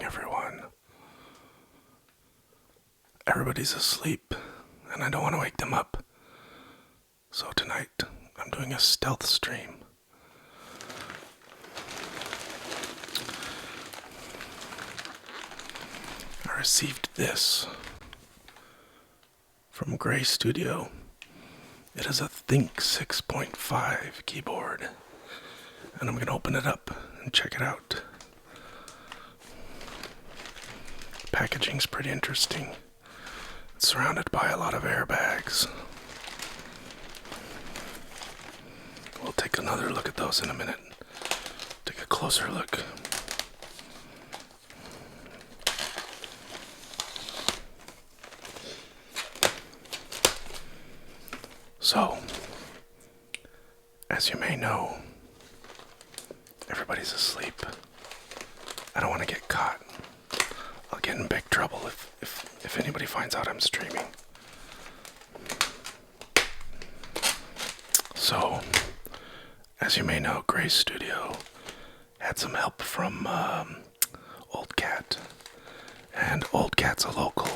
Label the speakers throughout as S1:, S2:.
S1: everyone. Everybody's asleep, and I don't want to wake them up. So tonight, I'm doing a stealth stream. I received this from Gray Studio. It is a Think6.5 keyboard, and I'm going to open it up and check it out. Packaging's pretty interesting. It's surrounded by a lot of airbags. We'll take another look at those in a minute. Take a closer look. So, as you may know, everybody's asleep. I don't want to get caught. I'll get in big trouble if anybody finds out I'm streaming. So, as you may know, Gray Studio had some help from Old Cat. And Old Cat's a local.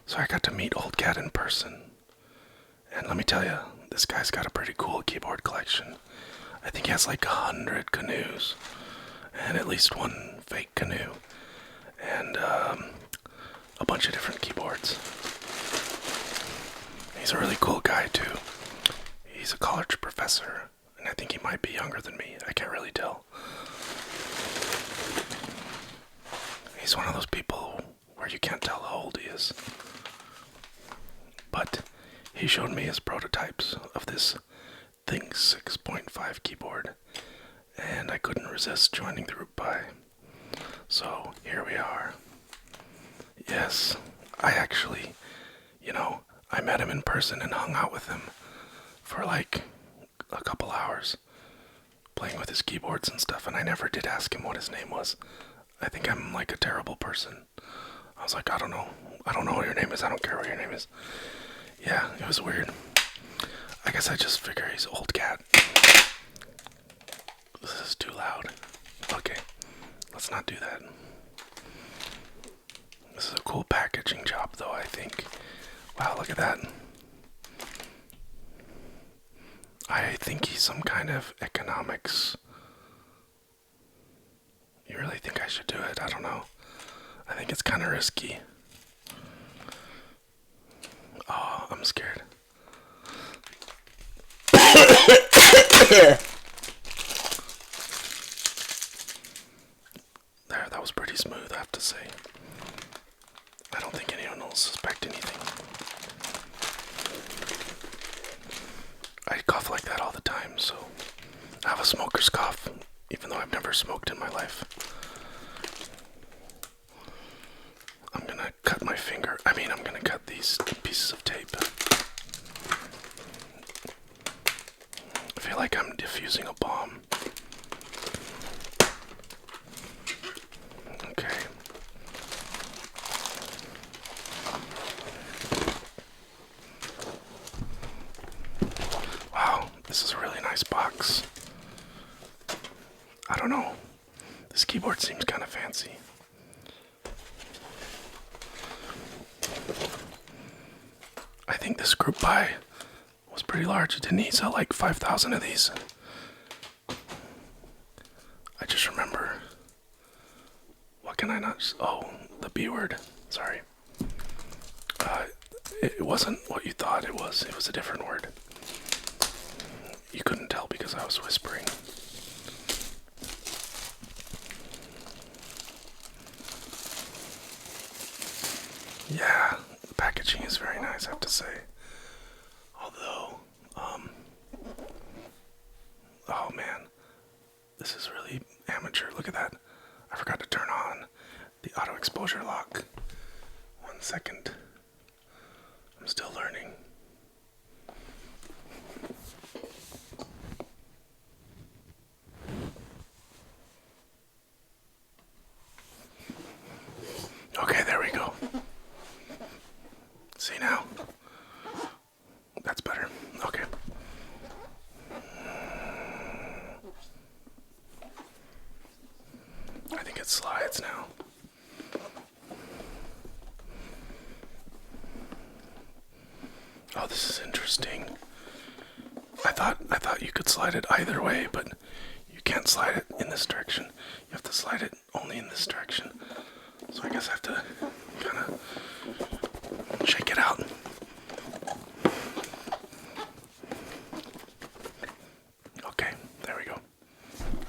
S1: So I got to meet Old Cat in person. And let me tell you, this guy's got a pretty cool keyboard collection. I think he has like 100 canoes. And at least one fake canoe. And a bunch of different keyboards. He's a really cool guy too. He's a college professor, and I think he might be younger than me. I can't really tell. He's one of those people where you can't tell how old he is. But he showed me his prototypes of this Think6.5 keyboard, and I couldn't resist joining the group buy. So here we are. Yes, I actually, I met him in person and hung out with him for like a couple hours, playing with his keyboards and stuff, and I never did ask him what his name was. I think I'm like a terrible person. I was like, I don't know what your name is, I don't care what your name is. Yeah, it was weird. I guess I just figure he's Old Cat. This is too loud. Okay, let's not do that. This is a cool packaging job though, I think. Wow, look at that. I think he's some kind of economics. You really think I should do it? I don't know. I think it's kind of risky. Oh, I'm scared. There, that was pretty smooth, I have to say. I don't think anyone will suspect anything. I cough like that all the time, so I have a smoker's cough, even though I've never smoked in my life. I'm gonna cut my finger. I'm gonna cut these pieces of tape. I feel like I'm defusing a bomb. Okay. Wow, this is a really nice box. I don't know. This keyboard seems kind of fancy. I think this group buy was pretty large. Didn't he sell like 5,000 of these? I just remember. What can I not? Oh, the B word. Sorry. It wasn't what you thought it was. It was a different word. You couldn't tell because I was whispering. Yeah, the packaging is very nice, I have to say. Although, oh man, this is really amateur. Look at that. I forgot to turn on the auto exposure lock. 1 second. I'm still learning. Okay, there we go. See now? That's better. Okay. I think it slides now. Oh, this is interesting. I thought you could slide it either way, but you can't slide it in this direction. You have to slide it only in this direction. So I guess I have to kind of shake it out. Okay, there we go.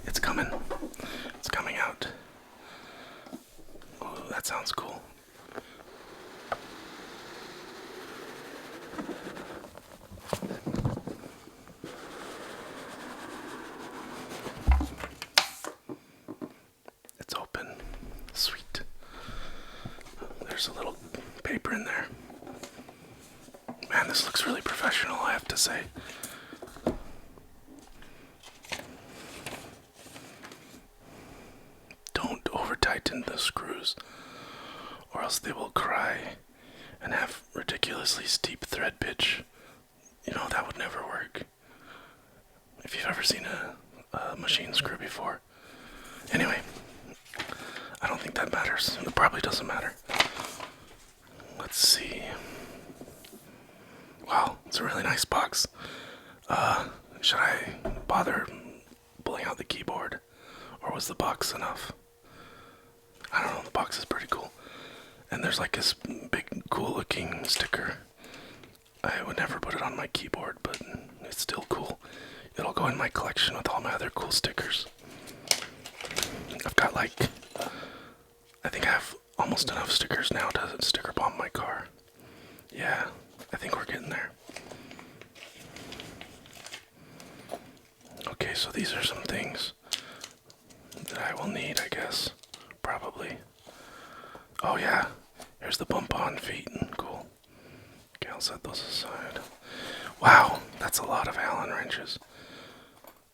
S1: It's coming. It's coming out. Oh, that sounds cool. It's open. Sweet. There's a little paper in there. Man, this looks really professional, I have to say. Don't over-tighten the screws, or else they will cry and have ridiculously steep thread pitch. You know, that would never work. If you've ever seen a machine screw before. Anyway, I don't think that matters. It probably doesn't matter. Let's see. Wow, it's a really nice box. Should I bother pulling out the keyboard? Or was the box enough? I don't know, the box is pretty cool. And there's like this big cool looking sticker. I would never put it on my keyboard, but it's still cool. It'll go in my collection with all my other cool stickers. I've got like, I think I have almost enough stickers now to sticker bomb my car. Yeah, I think we're getting there. Okay, so these are some things that I will need, I guess. Probably. Oh yeah, here's the bump-on feet. Cool. Okay, I'll set those aside. Wow, that's a lot of Allen wrenches.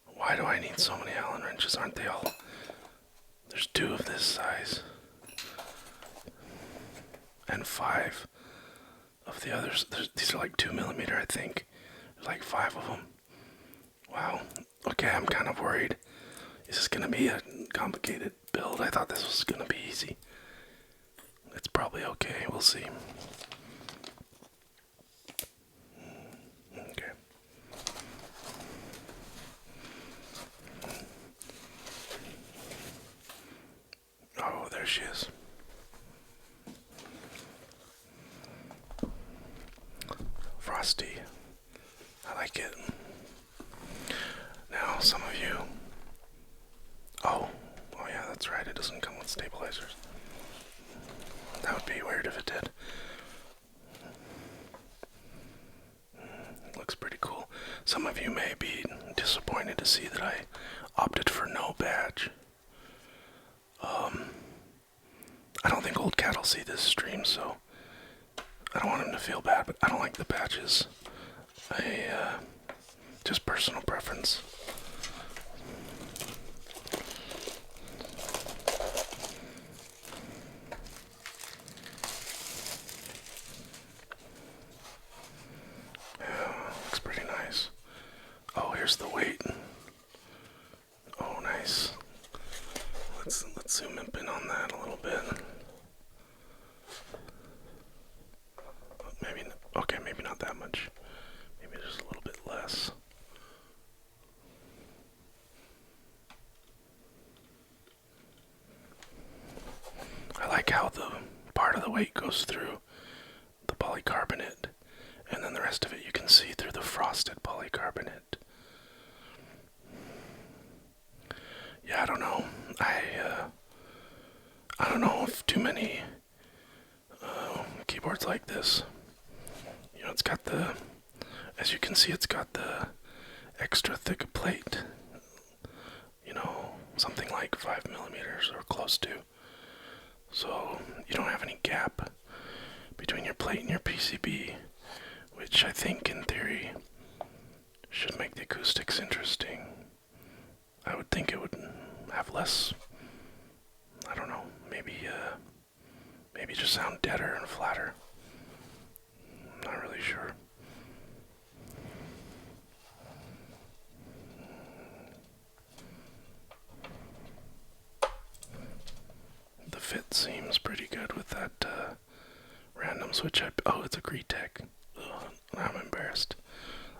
S1: Why do I need so many Allen wrenches? Aren't they all... There's 2 of this size. And 5 of the others. These are like 2mm, I think. There's like 5 of them. Wow. Okay, I'm kind of worried. Is this going to be a complicated build? I thought this was going to be easy. It's probably okay. We'll see. Okay. Oh, there she is. Frosty. I like it. Now, some of you... Oh yeah, that's right. It doesn't come with stabilizers. That would be weird if it did. It looks pretty cool. Some of you may be disappointed to see that I opted for no badge. I don't think Old Cat will see this stream, so I don't want him to feel bad, but I don't like the badges. Just personal preference. Looks pretty nice. Oh, here's the weight. Oh, nice. Let's zoom in on that a little bit. Maybe not that much. Maybe just a little bit less. I like how the part of the weight goes through the polycarbonate, and then the rest of it you can see through the frosted polycarbonate. Yeah, I don't know. I don't know if too many keyboards like this. You know, it's got the, as you can see, it's got the extra thick plate. You know, something like 5mm or close to. So you don't have any gap between your plate and your PCB, which I think in theory should make the acoustics interesting. I would think it would have less, I don't know, maybe just sound deader and flatter. I'm not really sure. fit seems pretty good with that random switch. Oh, it's a Greetech. Ugh, I'm embarrassed.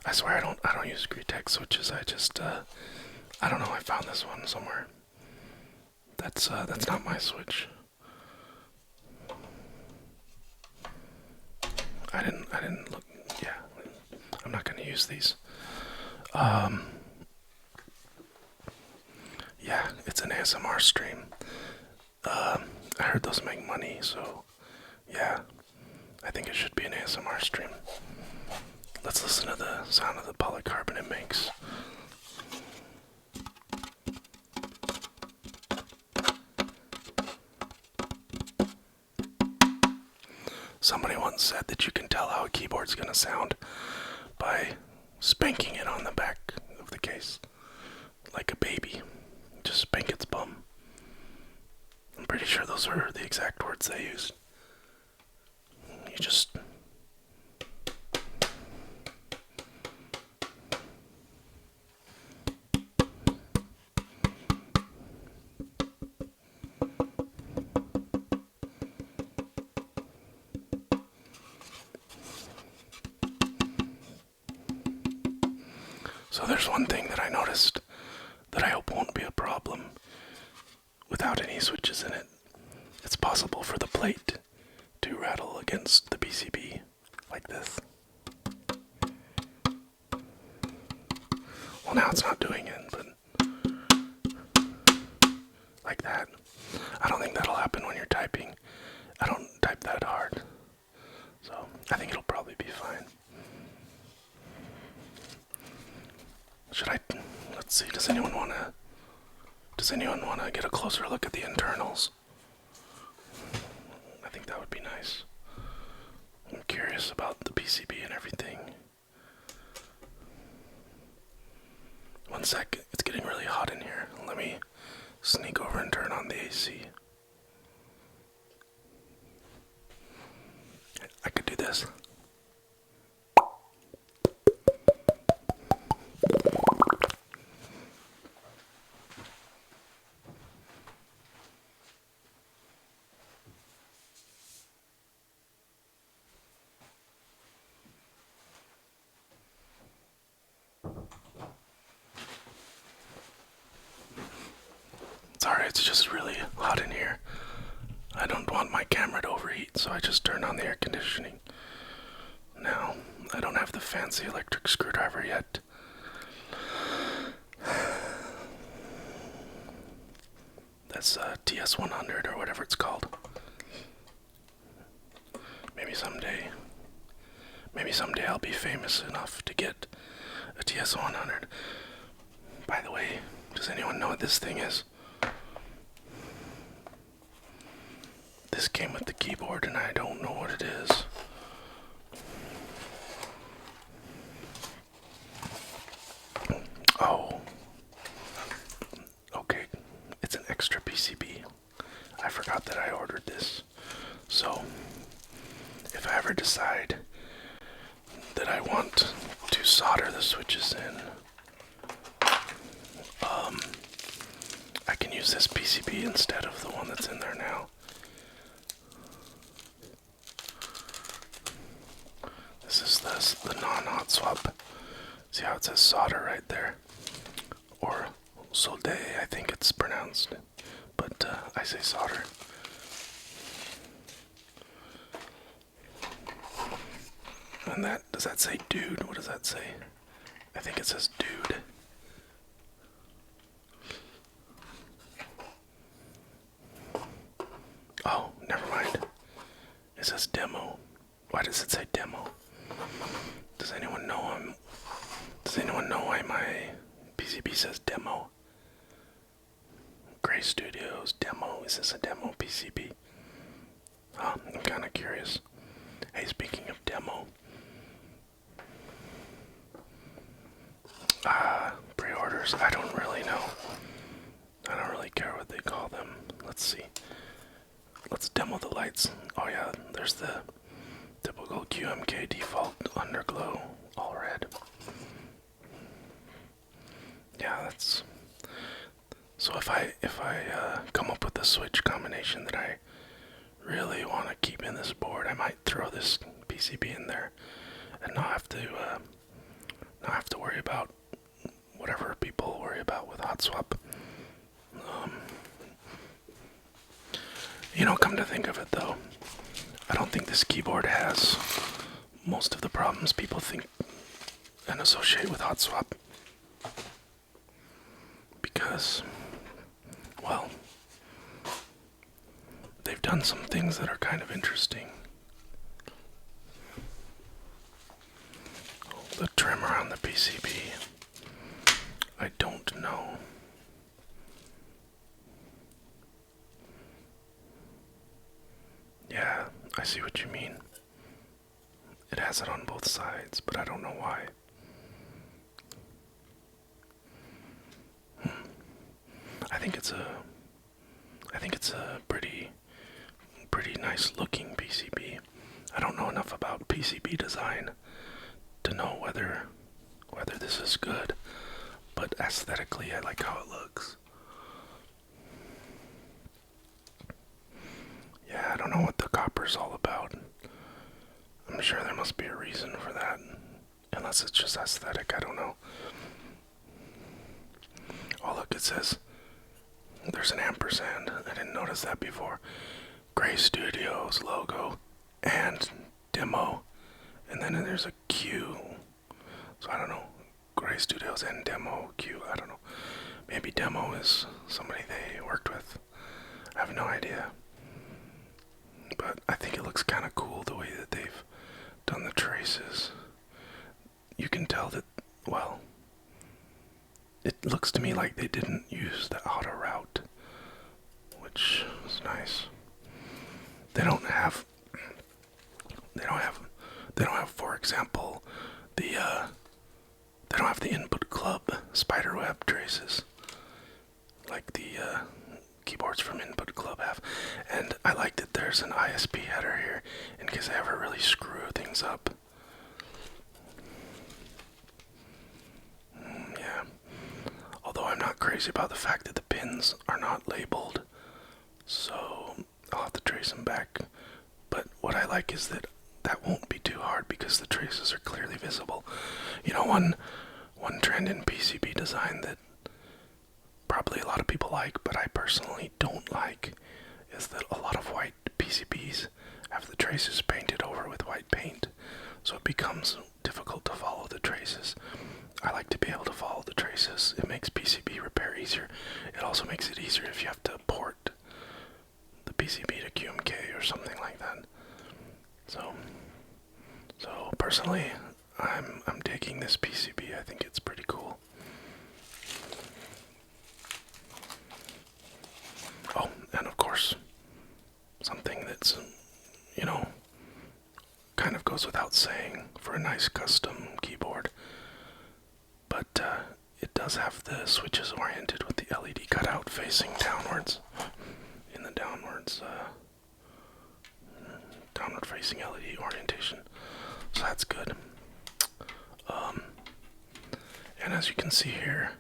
S1: I swear I don't use Greetech switches. I just I don't know. I found this one somewhere. That's not my switch. I didn't look. Yeah, I'm not gonna use these. Yeah, it's an ASMR stream. I heard those make money, so yeah, I think it should be an ASMR stream. Let's listen to the sound of the polycarbonate it makes. Somebody once said that you can tell how a keyboard's gonna sound by spanking it on the back of the case. Like a baby. Just spank its bum. I'm pretty sure those are the exact words they used. You just... So there's one thing that I noticed that I hope won't be a problem without any switches in it. It's possible for the plate to rattle against the PCB like this. Well, now it's not doing it, but like that. I don't think that'll happen when you're typing. I don't type that hard, so I think it'll probably be fine. Should I? Let's see. Does anyone wanna get a closer look at the internals? I think that would be nice. I'm curious about the PCB and everything. One sec. It's getting really hot in here. Let me sneak over and turn on the AC. I could do this. Sorry, it's just really hot in here. I don't want my camera to overheat, so I just turned on the air conditioning. Now, I don't have the fancy electric screwdriver yet. That's TS100 or whatever it's called. Maybe someday I'll be famous enough to get a TS100. By the way, does anyone know what this thing is? This came with the keyboard and I don't know what it is. Oh. Okay, it's an extra PCB. I forgot that I ordered this. So, if I ever decide that I want to solder the switches in, I can use this PCB instead of the one that's in there now. This is the non-hot swap. See how it says solder right there? Or solde, I think it's pronounced. But I say solder. And does that say dude? What does that say? I think it says dude. Oh, never mind. It says demo. Why does it say demo? Does anyone know why my PCB says demo? Gray Studios demo. Is this a demo PCB? I'm kind of curious. Hey, speaking of demo, pre-orders. I don't really know. I don't really care what they call them. Let's see. Let's demo the lights. Oh yeah, there's the typical GMK default underglow, all red. Yeah, that's... So if I come up with a switch combination that I really want to keep in this board, I might throw this PCB in there and not have to worry about whatever people worry about with hot swap. Come to think of it though, I don't think this keyboard has most of the problems people think and associate with hot swap. Because, well, they've done some things that are kind of interesting. The trim around the PCB, I don't know. Yeah, I see what you mean. It has it on both sides, but I don't know why. I think it's a pretty nice looking PCB. I don't know enough about PCB design to know whether this is good, but aesthetically I like how it looks. Yeah, I don't know what the copper's all about. I'm sure there must be a reason for that, unless it's just aesthetic, I don't know. Oh look, it says there's an ampersand. I didn't notice that before. Gray Studios logo and demo, and then there's a Q. So I don't know. Gray Studios and demo Q. I don't know. Maybe demo is somebody they worked with. I have no idea. But I think it looks kind of cool the way that they've done the traces. You can tell that, well, it looks to me like they didn't use the auto route, which is nice. They don't have, for example, they don't have the input club spiderweb traces like the keyboards from Input Club have. And I like that there's an ISP header here in case I ever really screw things up. Yeah. Although I'm not crazy about the fact that the pins are not labeled, so I'll have to trace them back. But what I like is that won't be too hard because the traces are clearly visible. One trend in PCB design that probably a lot of people like, but I personally don't like, is that a lot of white PCBs have the traces painted over with white paint, so it becomes difficult to follow the traces. I like to be able to follow the traces. It makes PCB repair easier. It also makes it easier if you have to port the PCB to GMK or something like that. So personally, I'm digging this PCB. I think it's pretty cool. Oh, and of course, something that's, kind of goes without saying for a nice custom keyboard, but it does have the switches oriented with the LED cutout facing downwards, in the downward facing LED orientation, so that's good. And as you can see here,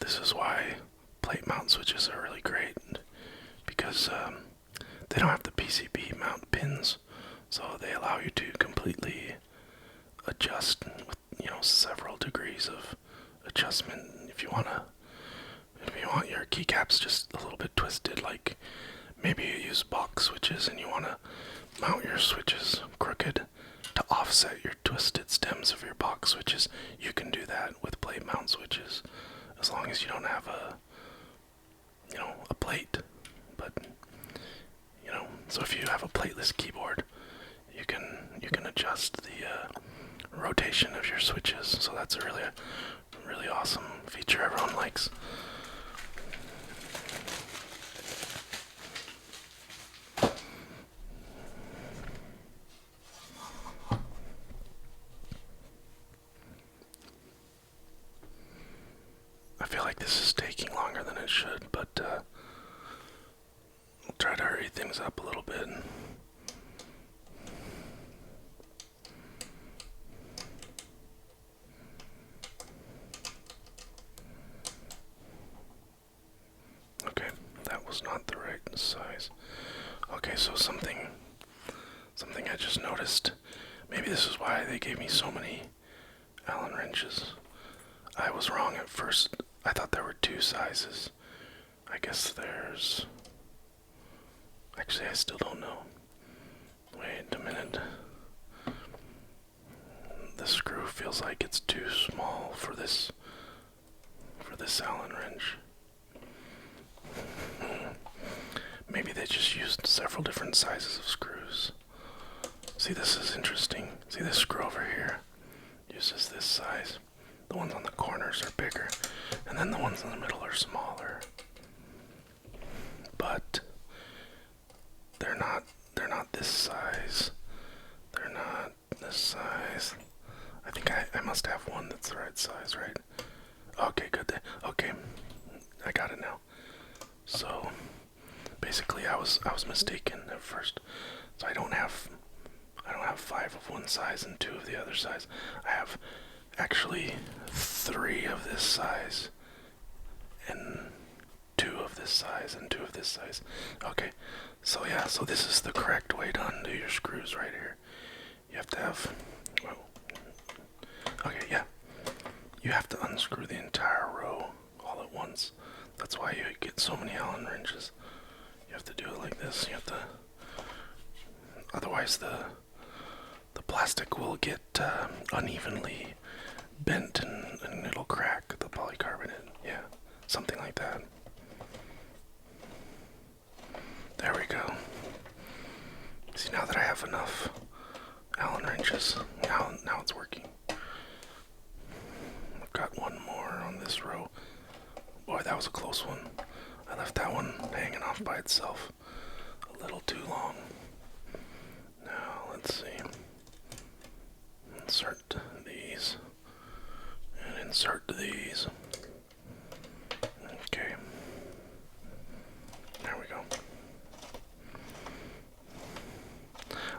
S1: this is why plate mount switches are really great, because they don't have the PCB mount pins, so they allow you to completely adjust with several degrees of adjustment. If you want your keycaps just a little bit twisted, like maybe you use box switches and you want to mount your switches crooked to offset your twisted stems of your box switches, you can do that with plate mount switches, as long as you don't have a plate. But so if you have a plateless keyboard, you can adjust the rotation of your switches. So that's a really awesome feature everyone likes. I feel like this is taking longer than it should, but I'll try to hurry things up a little bit. was not the right size. Okay, so something I just noticed. Maybe this is why they gave me so many Allen wrenches. I was wrong at first. I thought there were two sizes. I guess there's... Actually, I still don't know. Wait a minute. The screw feels like it's too small for this Allen wrench. Maybe they just used several different sizes of screws. See, this is interesting. See this screw over here uses this size. The ones on the corners are bigger, and then the ones in the middle are smaller. But they're not this size. They're not this size. I think I must have one that's the right size, right? Okay, good. Okay, I got it now. So basically, I was mistaken at first. So I don't have 5 of one size and 2 of the other size. I have actually 3 of this size and 2 of this size and 2 of this size. Okay, so yeah, so this is the correct way to undo your screws right here. You have to have, well, okay, yeah. You have to unscrew the entire row all at once. That's why you get so many Allen wrenches. You have to do it like this. You have to, otherwise the plastic will get unevenly bent and it'll crack the polycarbonate. Yeah, something like that. There we go. See, now that I have enough Allen wrenches, now it's working. I've got one more on this row. Boy, that was a close one. I left that one hanging off by itself a little too long. Now, let's see. Insert these. And insert these. Okay. There we go.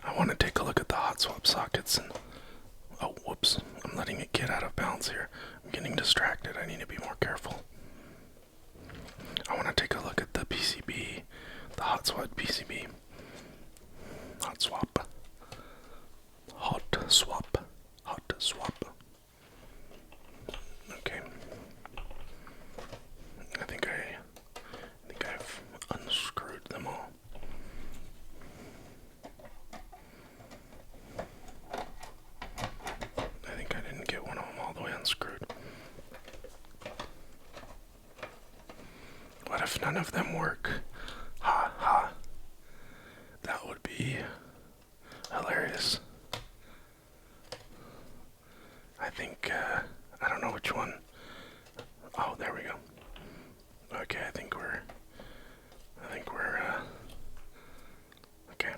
S1: I want to take a look at the hot swap sockets and... Oh, whoops. I'm letting it get out of balance here. I'm getting distracted. I need to be more careful. I want to take a look at the PCB, the hot swap PCB. Hot swap. Hot swap. Hot swap. Okay. I think I've unscrewed them all. I think I didn't get one of them all the way unscrewed. What if none of them work? Ha ha. That would be hilarious. I think, I don't know which one. Oh, there we go. Okay, I think we're, okay.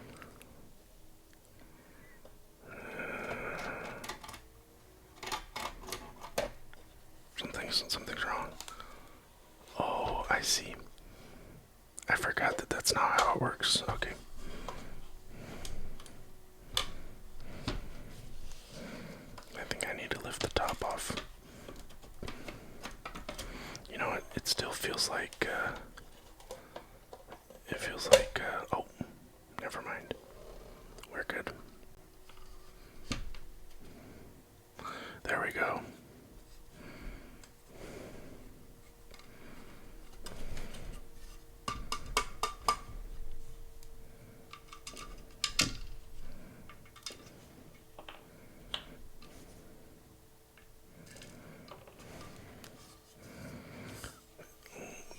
S1: Something's wrong. Oh, I see. I forgot that that's not how it works. Okay. I think I need to lift the top off. You know what? It still feels like, oh, never mind. We're good. There we go.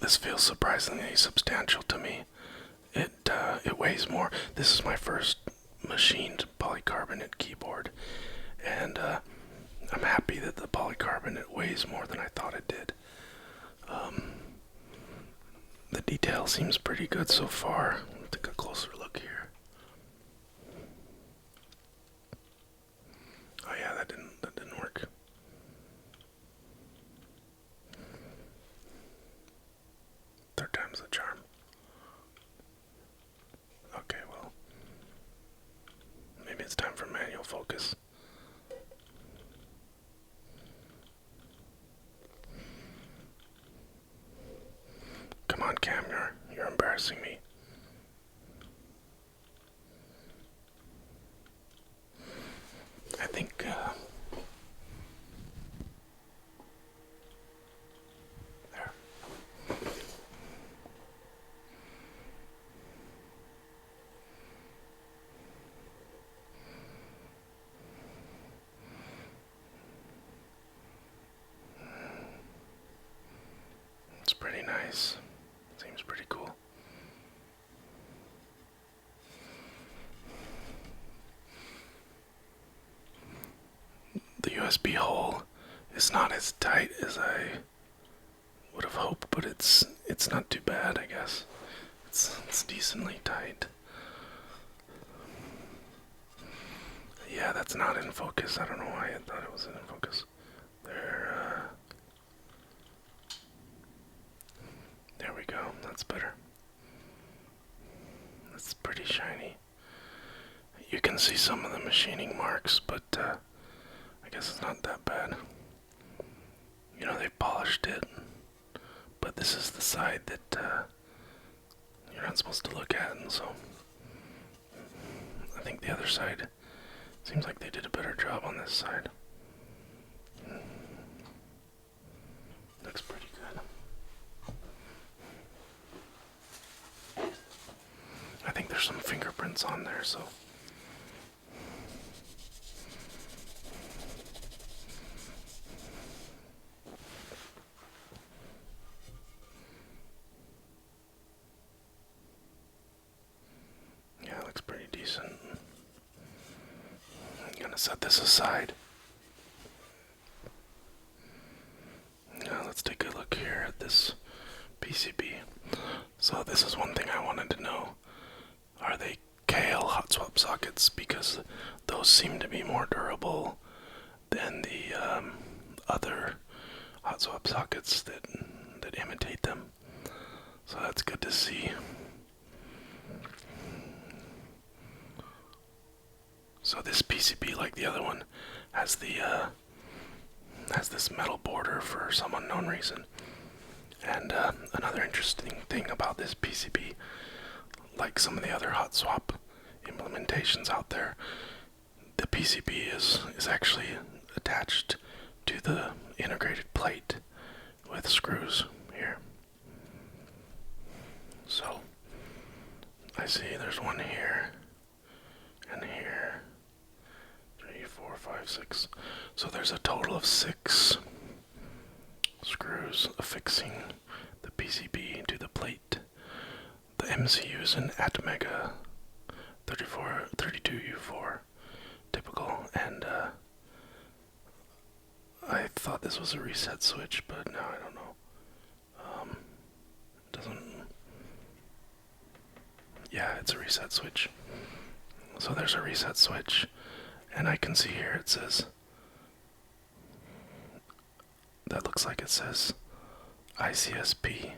S1: This feels surprisingly substantial to me. It weighs more. This is my first machined polycarbonate keyboard, and I'm happy that the polycarbonate weighs more than I thought it did. The detail seems pretty good so far. Let's take a closer look here. Oh yeah, that didn't work. Third time's the charm. Okay, well, maybe it's time for manual focus. Come on, Cam, You're embarrassing me. I think, there. It's pretty nice. Seems pretty cool. The USB hole is not as tight as I would have hoped, but it's not too bad, I guess. It's decently tight. Yeah, that's not in focus. I don't know why I thought it was in focus. There we go. That's better. That's pretty shiny. You can see some of the machining marks, but I guess it's not that bad. You know, they've polished it, but this is the side that you're not supposed to look at, and so I think the other side seems like they did a better job on this side. Looks pretty good. I think there's some fingerprints on there, so yeah, it looks pretty decent. I'm gonna set this aside. Now let's take a look here at this PCB. So this is one thing I wanted to know. Are they KL hot swap sockets? Because those seem to be more durable than the other hot swap sockets that imitate them. So that's good to see. So this PCB, like the other one, has this metal border for some unknown reason. And another interesting thing about this PCB, like some of the other hot swap implementations out there, the PCB is actually attached to the integrated plate with screws here. So I see there's one here and here. 3, 4, 5, 6. So there's a total of 6 screws affixing the PCB to the plate. The MCU is an Atmega 32U4 typical, and I thought this was a reset switch, but now I don't know. Yeah, it's a reset switch. So there's a reset switch, and I can see here it says, that looks like it says ICSP.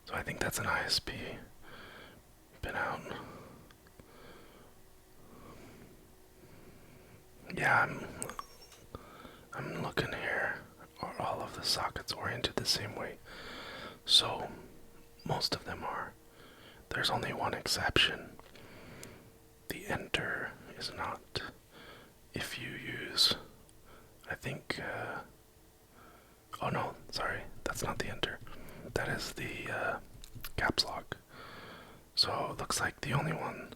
S1: So I think that's an ISP pin out. Yeah, I'm looking here. Are all of the sockets oriented the same way? So most of them are. There's only one exception. The enter is not. If you use, I think, oh no, sorry, that's not the enter. That is the caps lock. So it looks like the only one.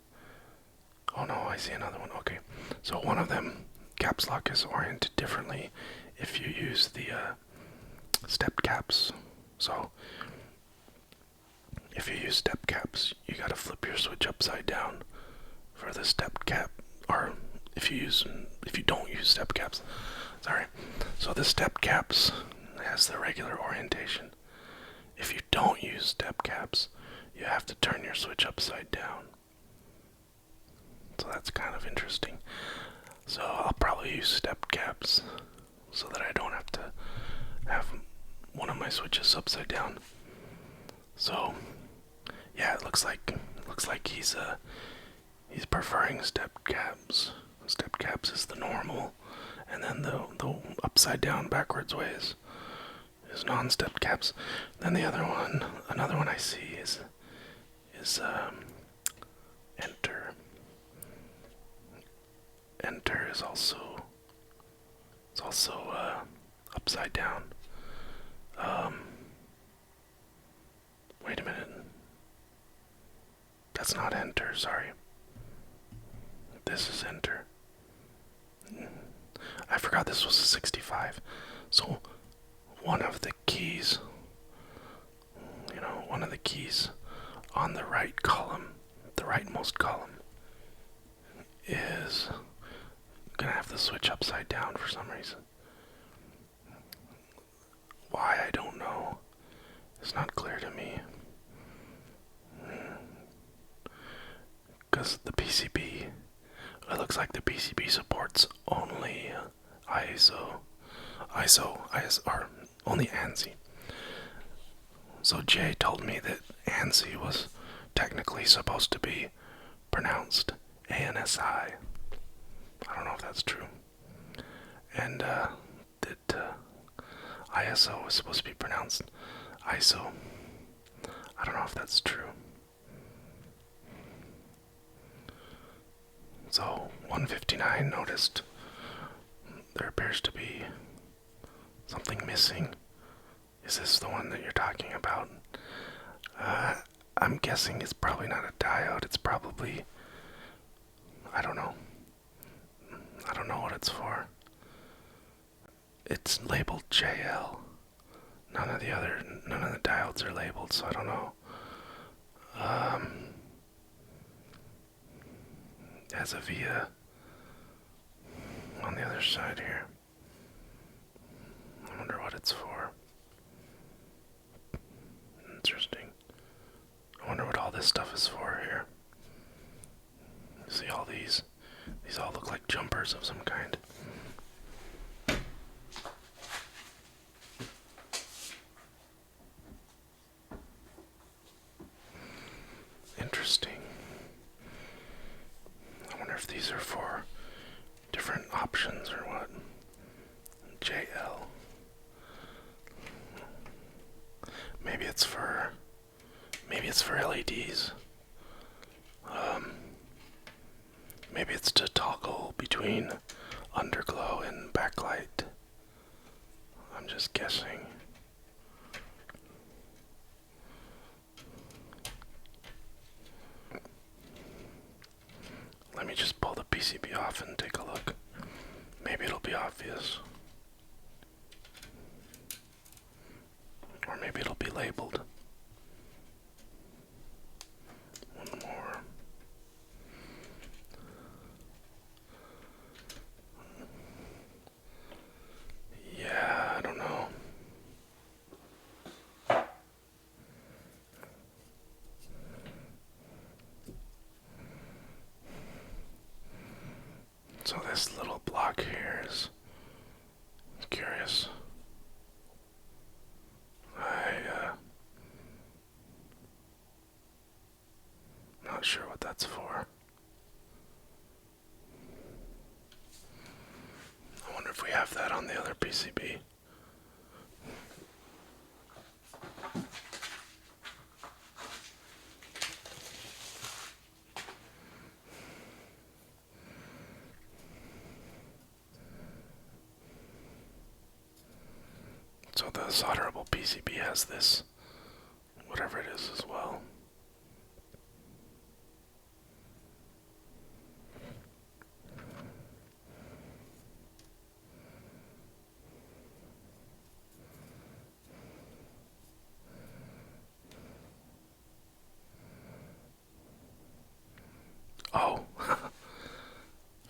S1: Oh no, I see another one. Okay, so one of them, caps lock, is oriented differently if you use the step caps. So if you use step caps, you gotta flip your switch upside down for the step cap, or if you don't use step caps, sorry. So the step caps has the regular orientation. If you don't use step caps, you have to turn your switch upside down. So that's kind of interesting. So I'll probably use step caps so that I don't have to have one of my switches upside down. So yeah, it looks like he's preferring step caps. Step caps is the normal, and then the upside down backwards way is non-step caps. Then the other one, another one I see is enter. Enter is also upside down. Wait a minute. That's not enter, sorry. This is enter. I forgot this was a 65. So one of the keys, one of the keys on the right column, the rightmost column, is gonna have the switch upside down for some reason. Why, I don't know. It's not clear to me. Because the PCB, it looks like the PCB supports only ISO, or only ANSI. So Jay told me that ANSI was technically supposed to be pronounced ANSI. I don't know if that's true. And that ISO is supposed to be pronounced ISO. I don't know if that's true. So 159 noticed there appears to be something missing. Is this the one that you're talking about? I'm guessing it's probably not a diode. It's probably, I don't know. I don't know what it's for. It's labeled JL. None of the diodes are labeled, so I don't know. Has a via on the other side here. I wonder what it's for. Interesting. I wonder what all this stuff is for here. See all these? These all look like jumpers of some kind. Interesting. I wonder if these are for different options or what. JL. Maybe it's for LEDs. Maybe it's to toggle between underglow and backlight. I'm just guessing. Let me just pull the PCB off and take a look. Maybe it'll be obvious. Or maybe it'll be labeled. One more. Yeah, I don't know. So this little block here is curious. Not sure what that's for. I wonder if we have that on the other PCB. So the solderable PCB has this, whatever it is as well. Oh,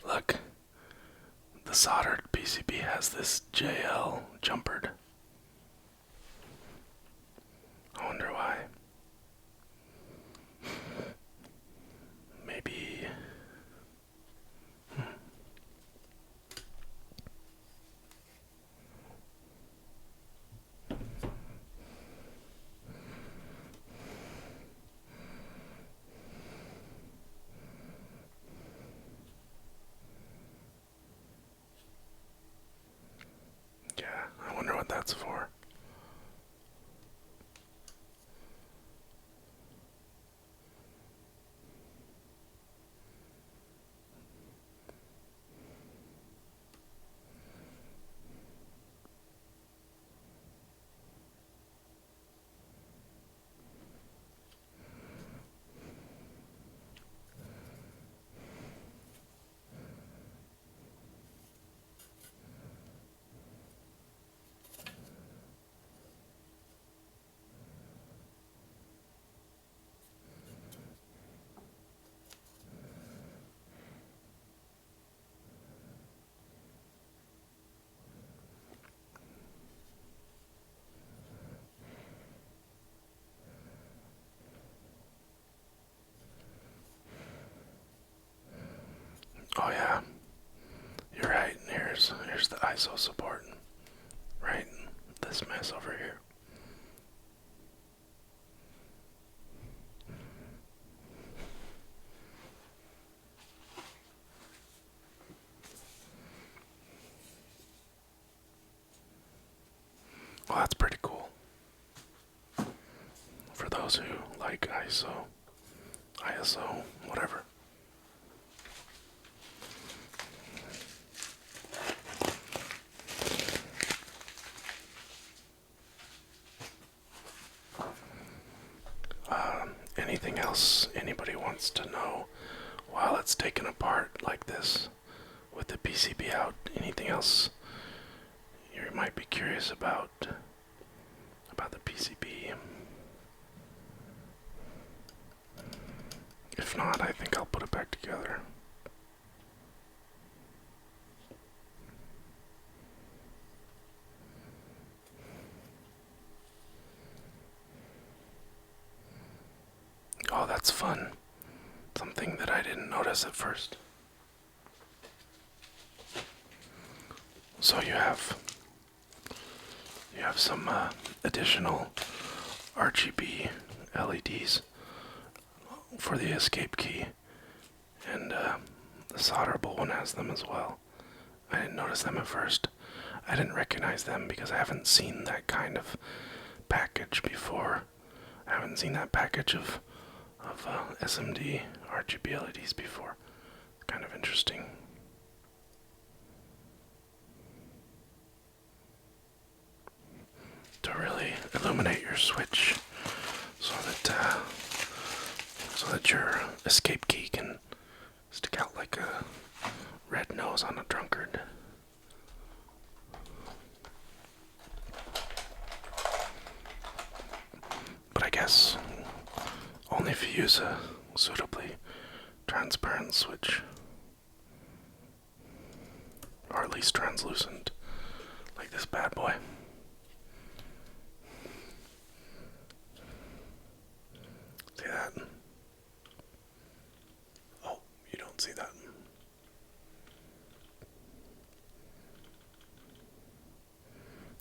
S1: look, the soldered PCB has this JL jumpered. I wonder why. Maybe. Yeah, I wonder what that Oh yeah, you're right. Here's the ISO support. Right, this mess over here. Well, that's pretty cool. For those who like ISO, whatever. Anything else anybody wants to know while it's taken apart like this with the PCB out? Anything else you might be curious about the PCB? If not, I think I'll put it back together. Oh, that's fun. Something that I didn't notice at first. So you have some additional RGB LEDs for the escape key, and the solderable one has them as well. I didn't notice them at first. I didn't recognize them because I haven't seen that kind of package before. I haven't seen that package of SMD RGB LEDs before. Kind of interesting. To really illuminate your switch so that your escape key can stick out like a red nose on a drunkard. But I guess only if you use a suitably transparent switch, or at least translucent, like this bad boy. See that? Oh, you don't see that.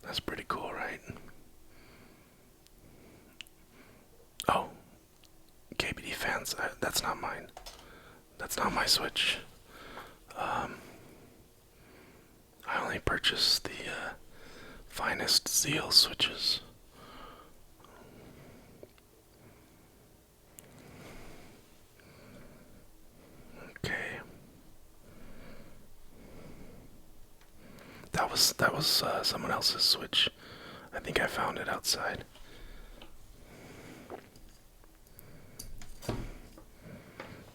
S1: That's pretty cool, right? Oh, KBD fans, that's not mine. That's not my switch. I only purchased the finest Zeal switches. Okay. That was someone else's switch. I think I found it outside.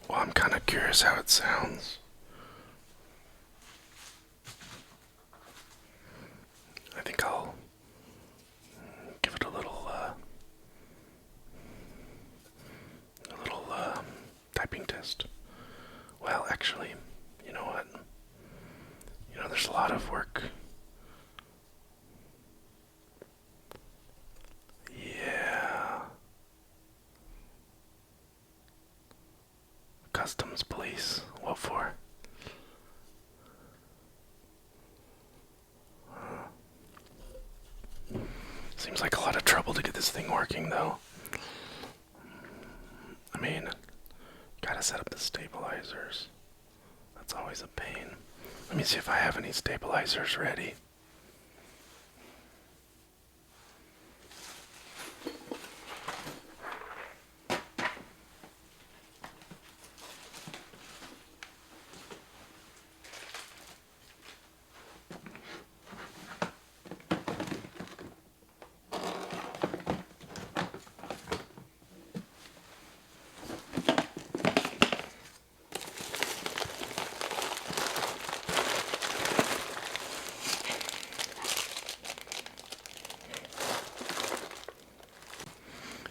S1: Well, I'm kind of curious how it sounds. I think I'll give it a little typing test. Well, actually, you know what? You know, there's a lot of work. Yeah. Customs police. What for? Seems like a lot of trouble to get this thing working, though. I mean, gotta set up the stabilizers. That's always a pain. Let me see if I have any stabilizers ready.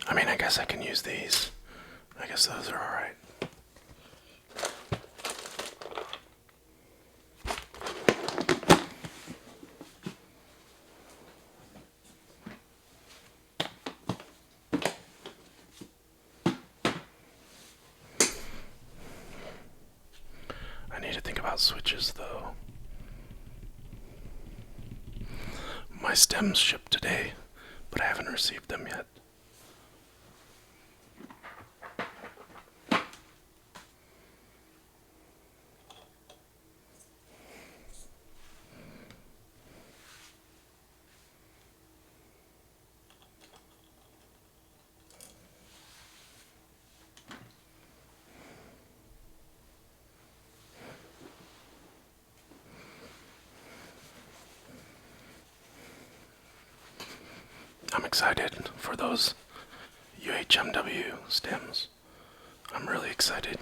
S1: I mean, I guess I can use these. I guess those are alright. I need to think about switches, though. My stems shipped today, but I haven't received them yet. I'm excited for those UHMW stems. I'm really excited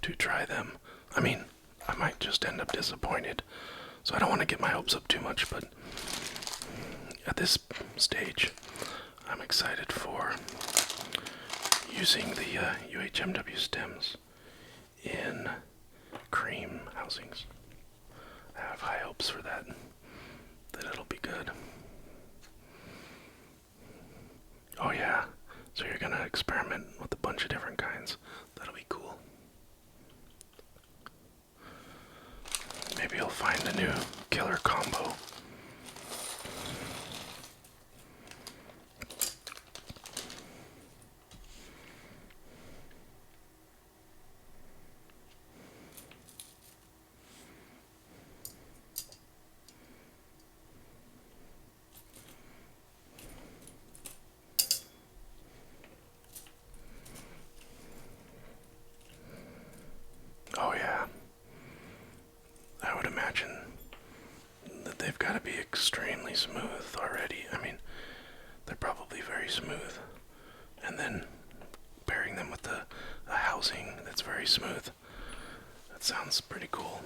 S1: to try them. I mean, I might just end up disappointed, so I don't want to get my hopes up too much, but at this stage, I'm excited for using the UHMW stems in cream housings. I have high hopes for that it'll be good. Oh yeah, so you're gonna experiment with a bunch of different kinds. That'll be cool. Maybe you'll find a new killer combo. Oh yeah, I would imagine that they've got to be extremely smooth already. I mean, they're probably very smooth. And then pairing them with a housing that's very smooth. That sounds pretty cool.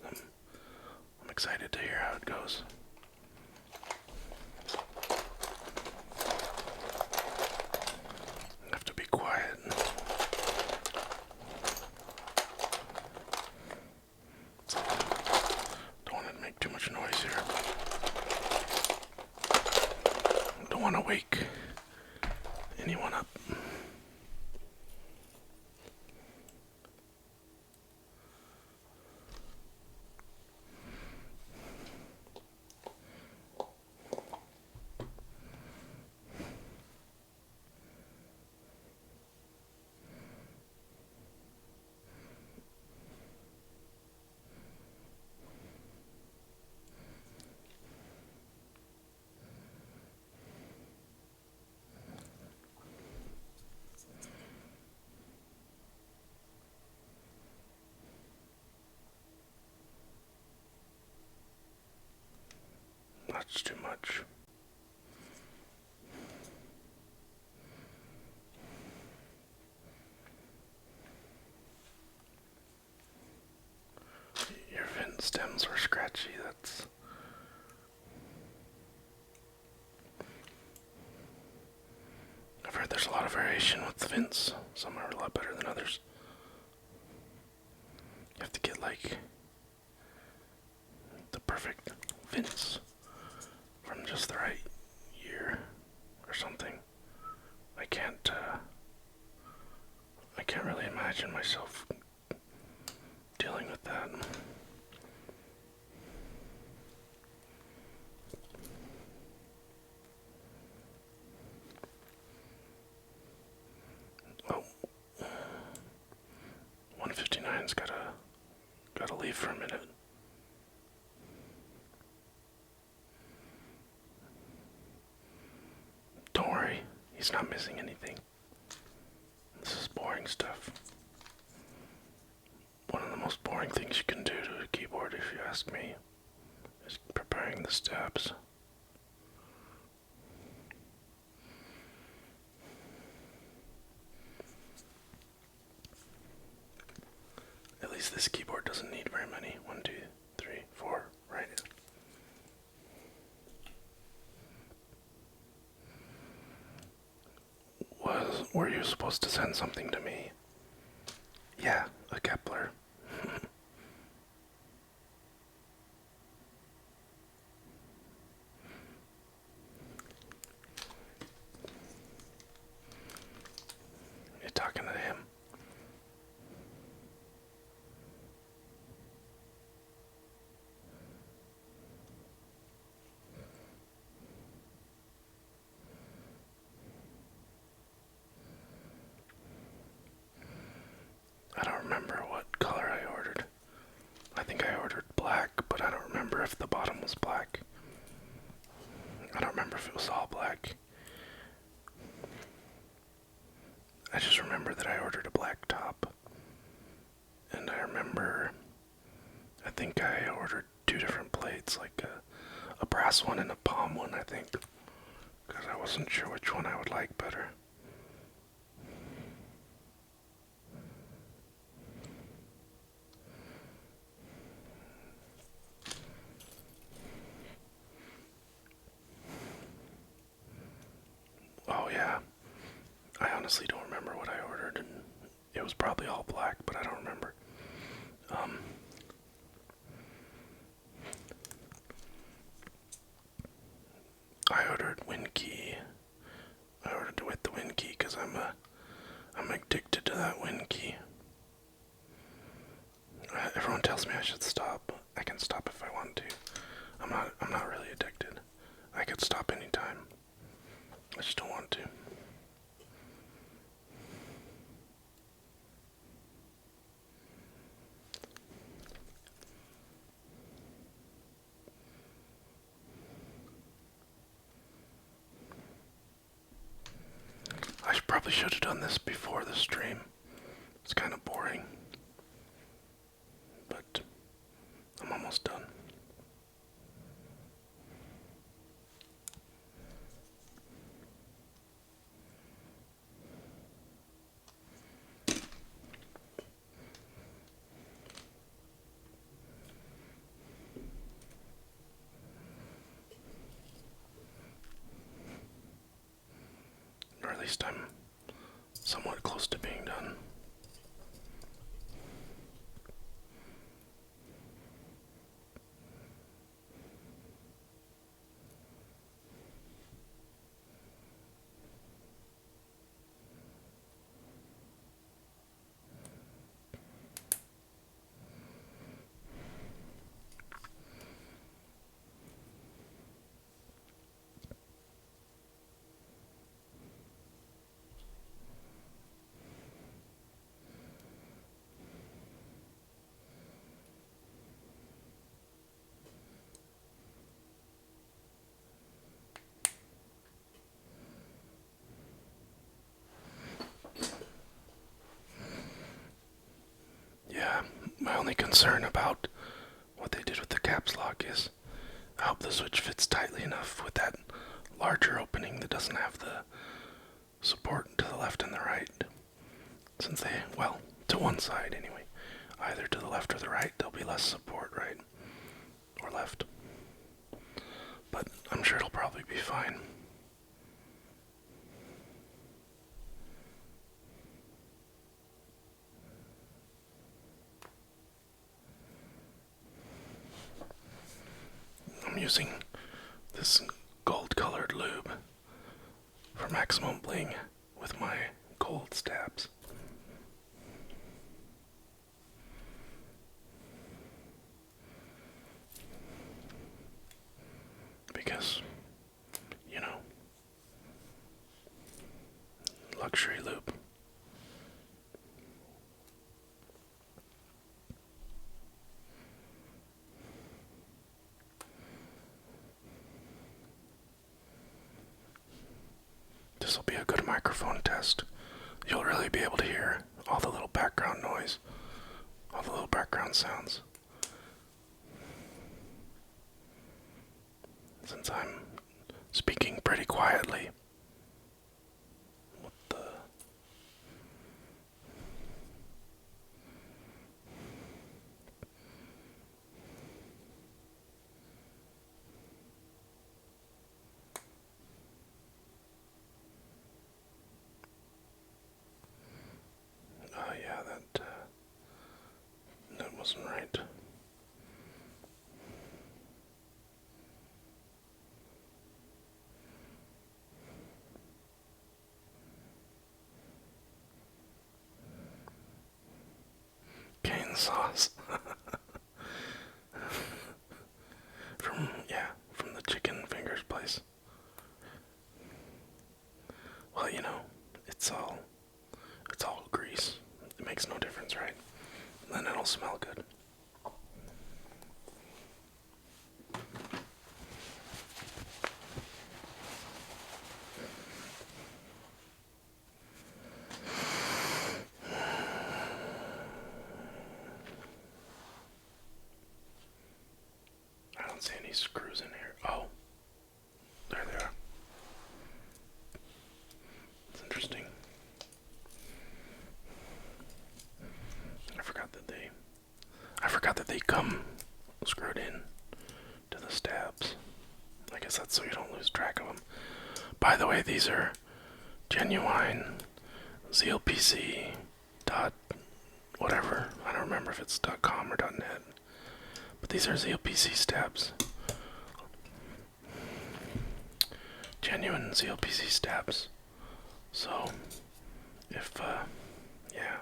S1: I'm excited to hear how it goes. I have to be quiet. Don't want to make too much noise here. Don't want to wake anyone up. That's too much. Your vent stems are scratchy, that's... I've heard there's a lot of variation with the vents. Some are a lot better than others. You have to get like the perfect vents from just the right year or something. I can't really imagine myself dealing with that. Oh, 159's gotta leave for a minute. Don't worry, he's not missing anything. This is boring stuff. One of the most boring things you can do to a keyboard, if you ask me, is preparing the steps. At least this keyboard doesn't need very many. 1, 2, 3, 4, right? Were you supposed to send something to me? Yeah, a Kepler. You're talking to him. remember what color I ordered. I think I ordered black, but I don't remember if the bottom was black. I don't remember if it was all black. I just remember that I ordered a black top. And I remember, I think I ordered two different plates, like a brass one and a palm one, I think. Because I wasn't sure which one I would like better. Oh yeah, I honestly don't remember what I ordered, and it was probably all black, but I don't remember. I ordered WinKey. I ordered it with the WinKey because I'm addicted to that WinKey. Everyone tells me I should stop. I can stop if I want to. I'm not really addicted. I could stop anytime. I just don't want to. I probably should have done this before the stream. It's kind of boring. But I'm almost done. Or at least I'm somewhat close to being done. Yeah, my only concern about what they did with the caps lock is I hope the switch fits tightly enough with that larger opening that doesn't have the support to the left and the right. Since they, well, to one side anyway. Either to the left or the right, there'll be less support, right? Or left. But I'm sure it'll probably be fine. I'm using this gold-colored lube for maximum bling with my gold stabs. Because, you know, luxury lube. This will be a good microphone test. You'll really be able to hear all the little background noise, all the little background sounds. Since I'm speaking pretty quietly. What the? Oh yeah, that wasn't right. Cane sauce. from the chicken fingers place. Well, you know, it's all grease. It makes no difference, right? then it'll smell good. I don't see any screws in here. Oh, there they are. It's interesting. I forgot that they come screwed in to the stabs. I guess that's so you don't lose track of them. By the way, these are genuine Zeal PC dot whatever. I don't remember if it's .com or .net. But these are Zeal PC stabs. Genuine Zeal PC stabs. So, if, yeah.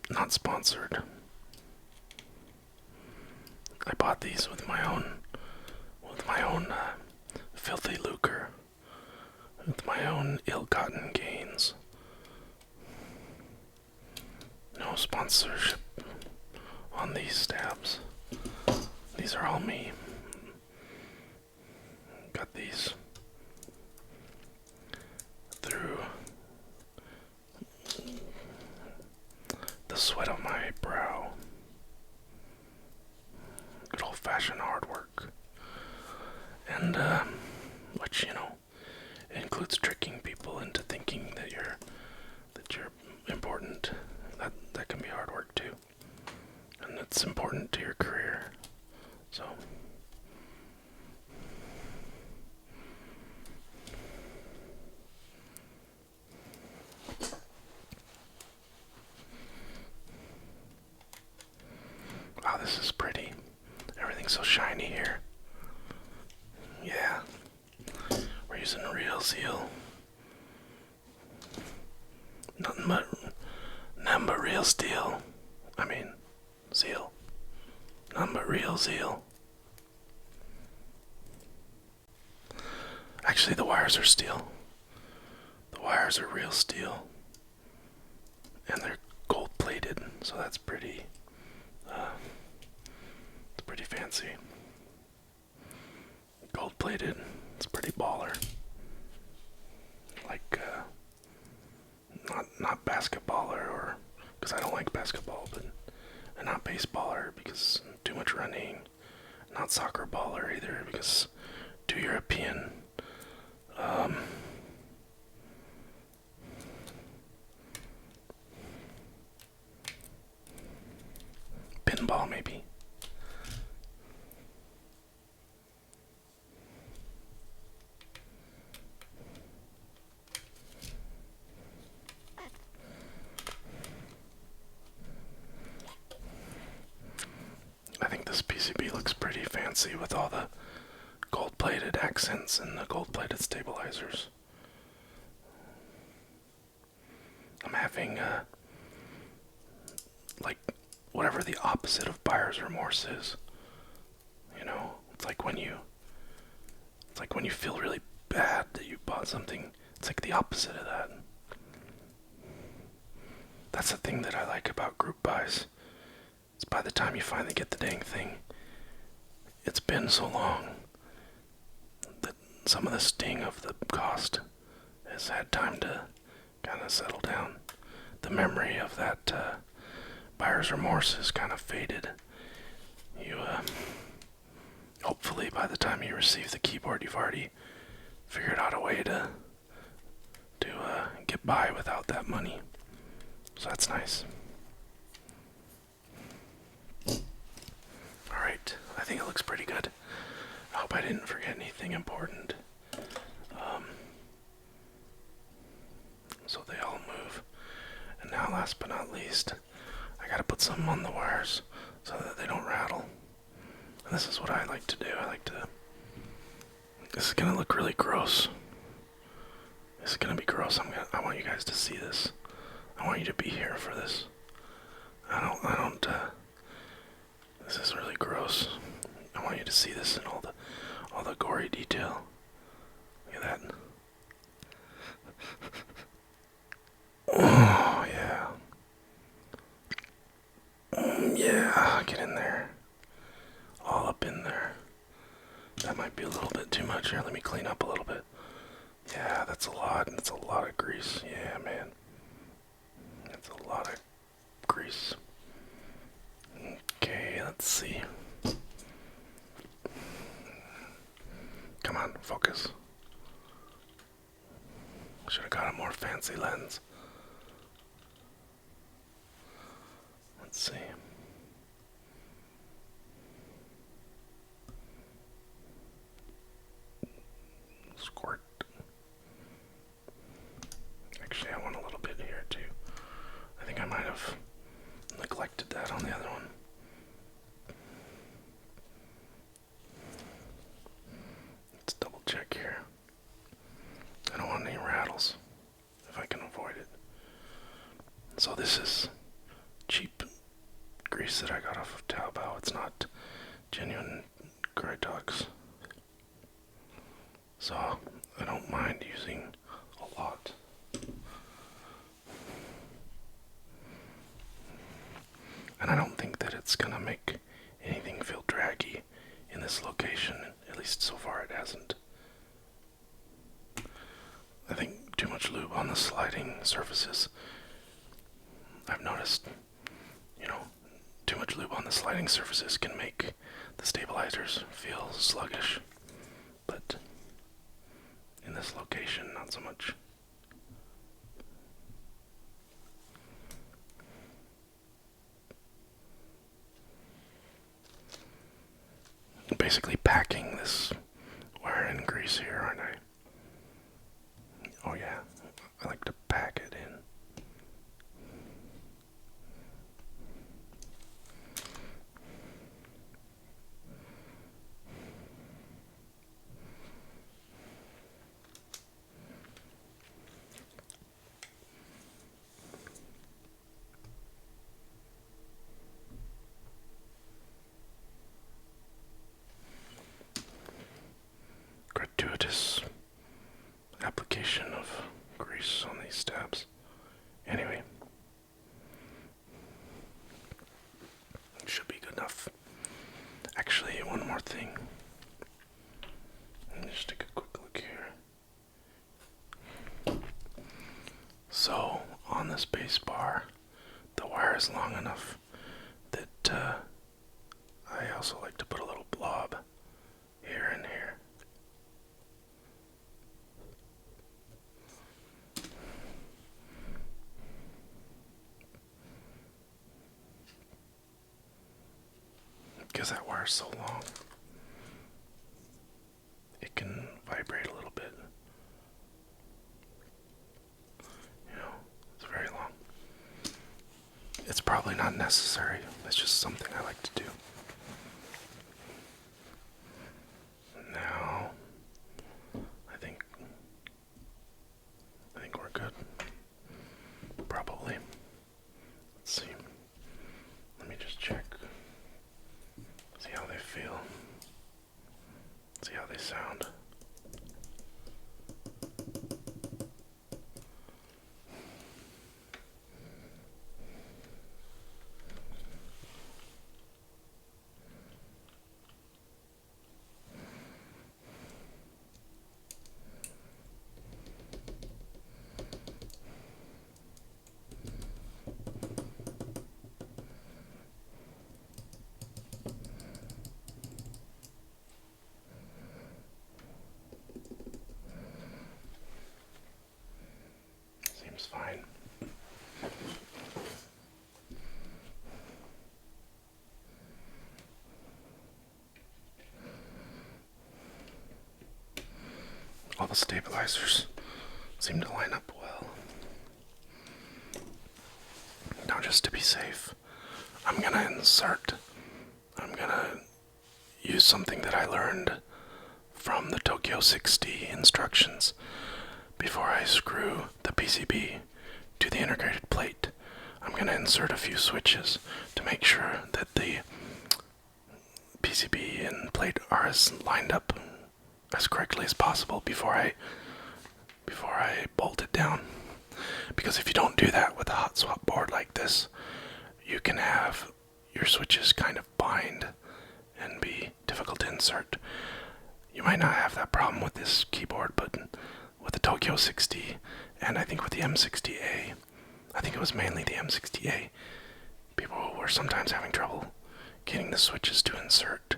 S1: Not sponsored. I bought these with my own filthy lucre. With my own ill-gotten gains. No sponsorship on these stabs. These are all me. Got these through the sweat of my brow. Good old-fashioned hard work. And, which, you know, it includes tricking people into thinking that you're important. That can be hard work too. And it's important to your career. So wow, this is pretty. Everything's so shiny here. Yeah. We're using real Zeal. Nothing but real steel. I mean, Zeal. Nothing but real Zeal. Actually, the wires are steel. The wires are real steel. And they're gold plated, so that's pretty, it's pretty fancy. Gold plated, it's pretty baller. Like, not basketballer, or, because I don't like basketball, but, and not baseballer, because too much running. Not soccer baller either, because too European. Pinball, maybe. I think this PCB looks pretty fancy with all the gold-plated accents and the gold-plated stabilizers. I'm having, like, whatever the opposite of buyer's remorse is. You know, it's like when you feel really bad that you bought something. It's like the opposite of that. That's the thing that I like about group buys. It's by the time you finally get the dang thing, it's been so long that some of the sting of the cost has had time to kind of settle down. The memory of that buyer's remorse is kind of faded. You, hopefully by the time you receive the keyboard, you've already figured out a way to get by without that money. So that's nice. Alright, I think it looks pretty good. I hope I didn't forget anything important. So they all move. And now, last but not least, I gotta put something on the wires so that they don't rattle. And this is what I like to do. This is gonna look really gross. This is gonna be gross. I want you guys to see this. I want you to be here for this. This is really gross. I want you to see this in all the gory detail. Look at that. Oh, yeah. fancy lens. Let's see. Squirt. Actually, I want a little bit here too. I think I might have neglected that on the other one. Let's double check here. I don't want any rattles if I can avoid it. So this is cheap grease that I got off of Taobao. It's not genuine guide dogs. So I don't mind using a lot. And I don't think that it's gonna make anything feel draggy in this location. At least so far it hasn't. I think too much lube on the sliding surfaces. I've noticed, too much lube on the sliding surfaces can make the stabilizers feel sluggish. But in this location, not so much. I'm basically packing this wire and grease here, aren't I? Oh yeah, I like to pack it in. Gratuitous application of grease on these tabs. Anyway, should be good enough. Actually, one more thing. Let me just take a quick look here. So, on this base bar, the wire is long enough that I also like to put a little blob here and here. Because that wire's so long, it can vibrate a little bit. It's very long. It's probably not necessary. It's just something I like to do. Now, I think we're good. Probably. Let's see. Let me just check. See how they feel. See how they sound. Seems fine. All the stabilizers seem to line up well. Now, just to be safe, I'm gonna use something that I learned from the Tokyo 60 instructions before I screw the PCB to the integrated plate. I'm going to insert a few switches to make sure that the PCB and plate are as lined up as correctly as possible before I bolt it down. Because if you don't do that with a hot swap board like this, you can have your switches kind of bind and be difficult to insert. You might not have that problem with this keyboard, but with the Tokyo 60 and I think with the M60A, I think it was mainly the M60A, people were sometimes having trouble getting the switches to insert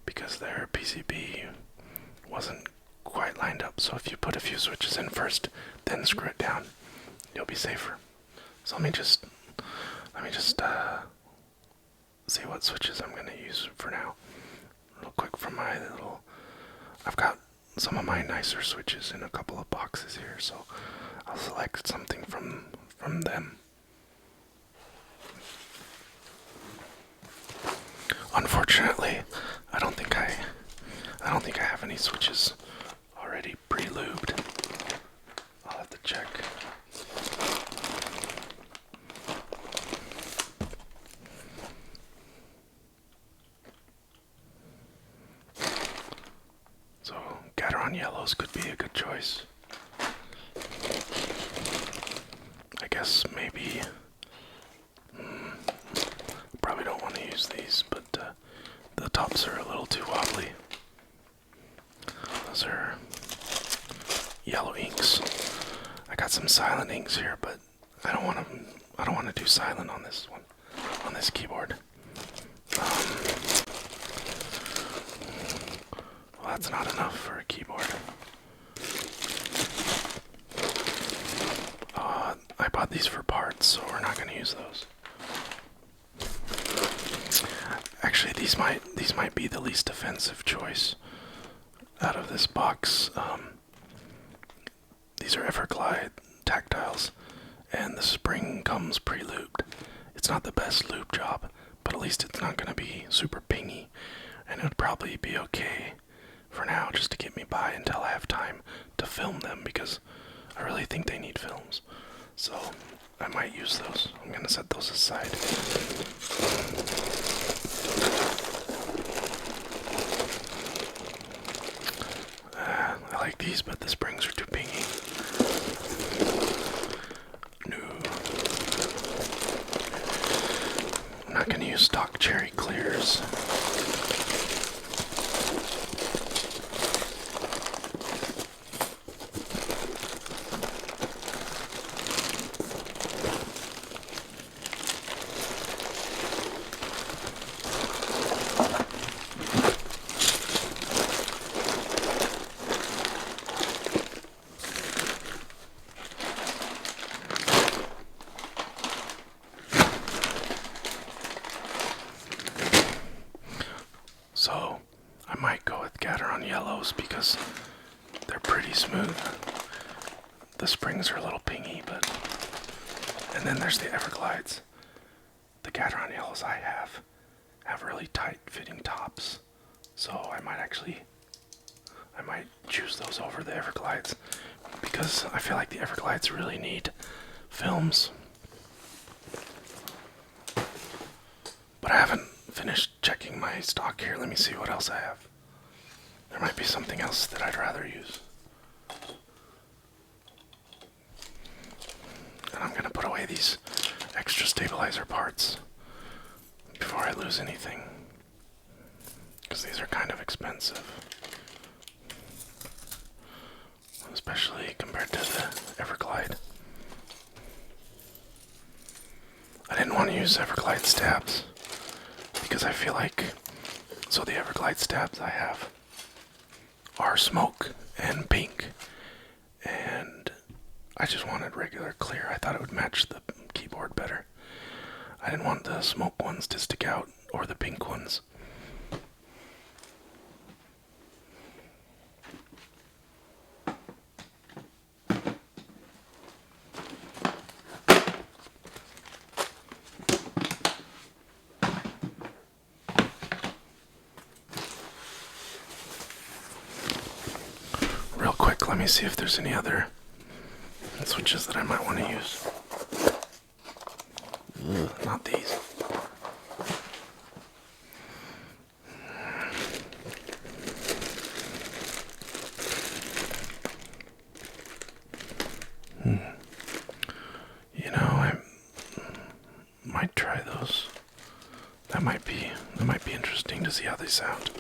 S1: because their PCB wasn't quite lined up. So if you put a few switches in first, then screw it down, you'll be safer. So let me just see what switches I'm gonna use for now. Real quick from my little, I've got some of my nicer switches in a couple of boxes here, so I'll select something from them. Unfortunately, I don't think I have any switches already pre-lubed. I'll have to check. So, Gateron yellows could be a good choice. I guess maybe. Probably don't want to use these, but the tops are a little too wobbly. Those are yellow inks. I got some silent inks here, but I don't want to do silent on this one, on this keyboard. Well, that's not enough for a keyboard. I bought these for parts, so we're not going to use those. Actually, these might be the least offensive choice out of this box. These are Everglide tactiles, and the spring comes pre-lubed. It's not the best lube job, but at least it's not going to be super pingy, and it would probably be okay for now, just to get me by until I have time to film them, because I really think they need films. So I might use those. I'm going to set those aside. I like these, but the springs are too pingy. No. I'm not going to use stock cherry clears. So, I might go with Gateron yellows because they're pretty smooth. The springs are a little pingy, but... And then there's the Everglides. The Gateron yellows I have really tight fitting tops. So I might choose those over the Everglides because I feel like the Everglides really need films. But I haven't finished checking my stock here. Let me see what else I have. There might be something else that I'd rather use. And I'm gonna put away these extra stabilizer parts before I lose anything, because these are kind of expensive, especially compared to the Everglide. I didn't want to use Everglide stabs because I feel like, so the Everglide stabs I have are smoke and pink, and I just wanted regular clear. I thought it would match the keyboard better. I didn't want the smoke ones to stick out, or the pink ones. Real quick, let me see if there's any other switches that I might want to use. Not these. You know, I might try those. That might be interesting to see how they sound.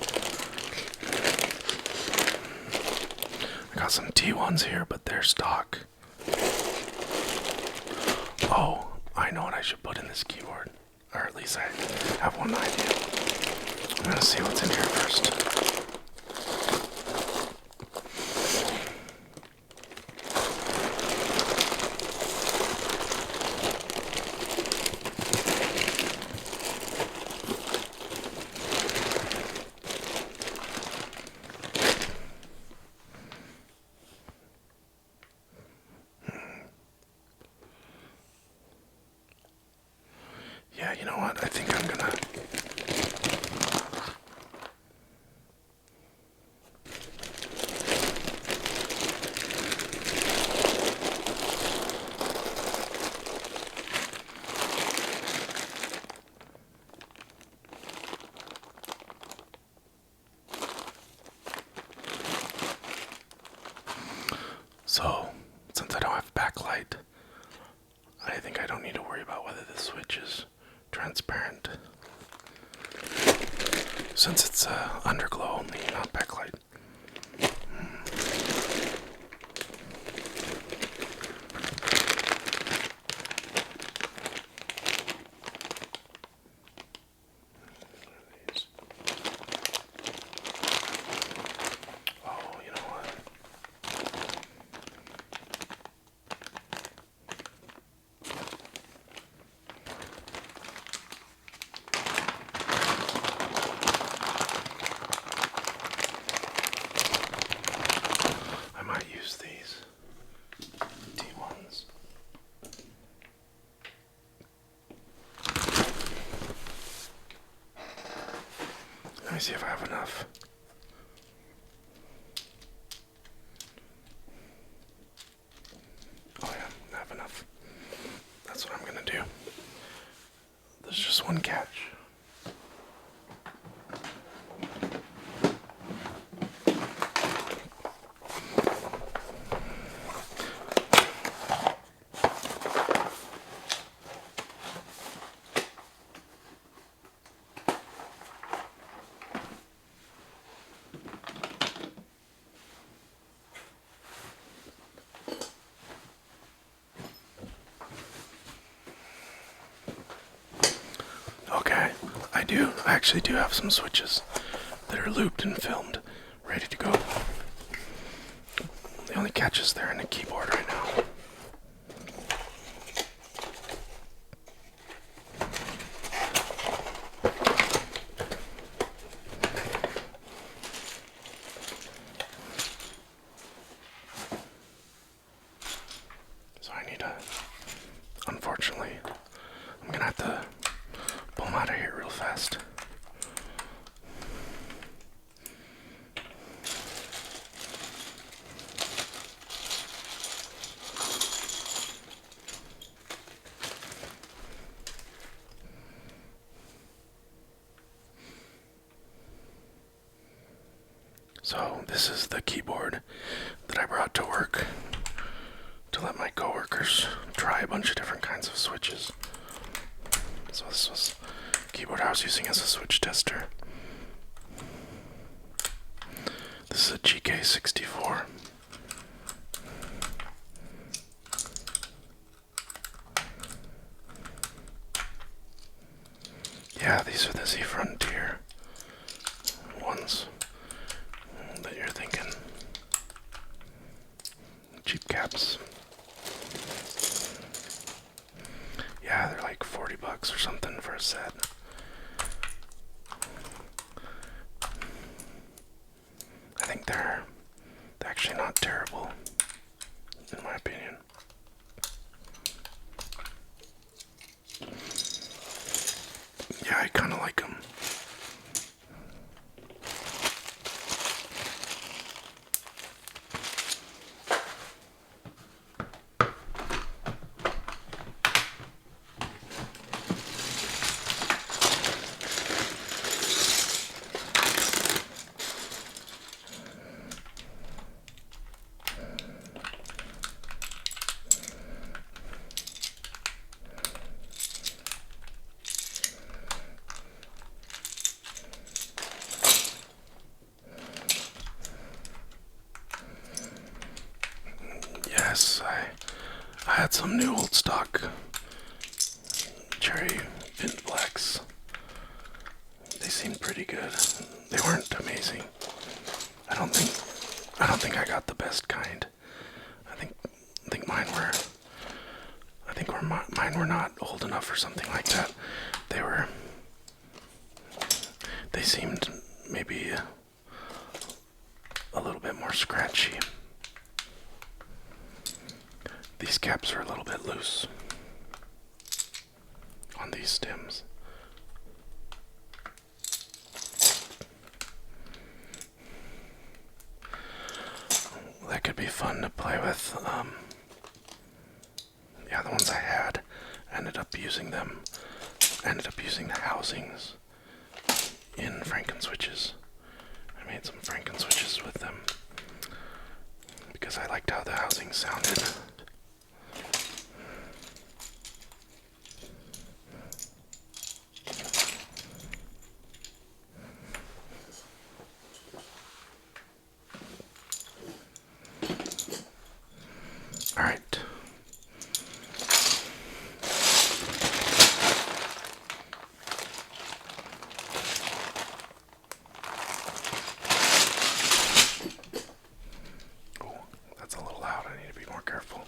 S1: I got some T1s here, but they're stock. Oh, I know what I should put in this keyboard. Or at least I have one idea. I'm gonna see what's in here first. you know what? I think I'm gonna... So, since I don't have backlight, I think I don't need to worry about whether the switch is transparent. Since it's underglow only, not backlight. Oh, you know what? I might use these T1s. Let me see if I have enough. Oh yeah, I have enough. That's what I'm gonna do. There's just one catch. Okay, I actually do have some switches that are looped and filmed, ready to go. The only catch is they're in the keyboard right now. So I need to, unfortunately, I'm gonna have to pull them out of here real fast. So this is the keyboard that I brought to work to let my coworkers try a bunch of different kinds of switches. So this was the keyboard I was using as a switch tester. This is a GK64. Yeah, these are the Z Frontier ones that you're thinking. Cheap caps. Yeah, they're like $40 or something for a set. I think they're actually not terrible, in my opinion. Yeah, I kind of like them. Yes, I had some new old stock cherry Vint Blacks. They seemed pretty good. They weren't amazing. I don't think I got the best kind. I think mine were. Mine were not old enough or something like that. They seemed maybe a little bit more scratchy. These caps are a little bit loose on these stems. play with. Yeah, the ones I had, ended up using them. Ended up using the housings in Frankenswitches. I made some Frankenswitches with them because I liked how the housing sounded. All right. Oh, that's a little loud. I need to be more careful.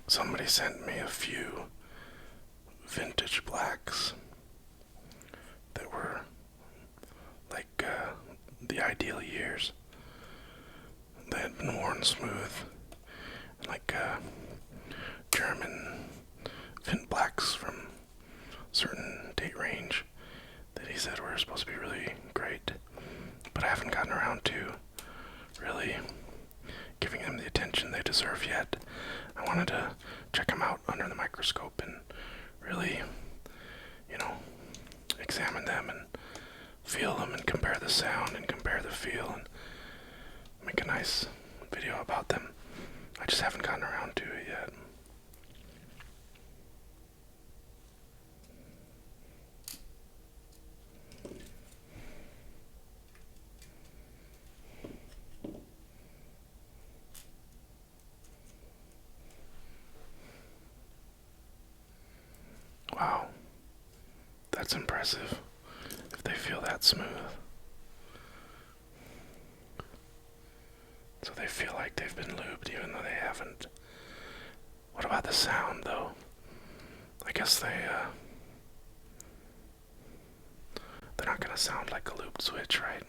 S1: Somebody sent me a few vintage blacks that were like the ideal years. They had been worn smooth, like German vint blacks from certain date range that he said were supposed to be really great, but I haven't gotten around to really giving them the attention they deserve yet. I wanted to check them out under the microscope and really, examine them and feel them and compare the sound and compare the feel and make a nice video about them. I just haven't gotten around to it yet. Wow, that's impressive if they feel that smooth. So they feel like they've been lubed even though they haven't. What about the sound though? I guess they're not gonna sound like a lubed switch, right?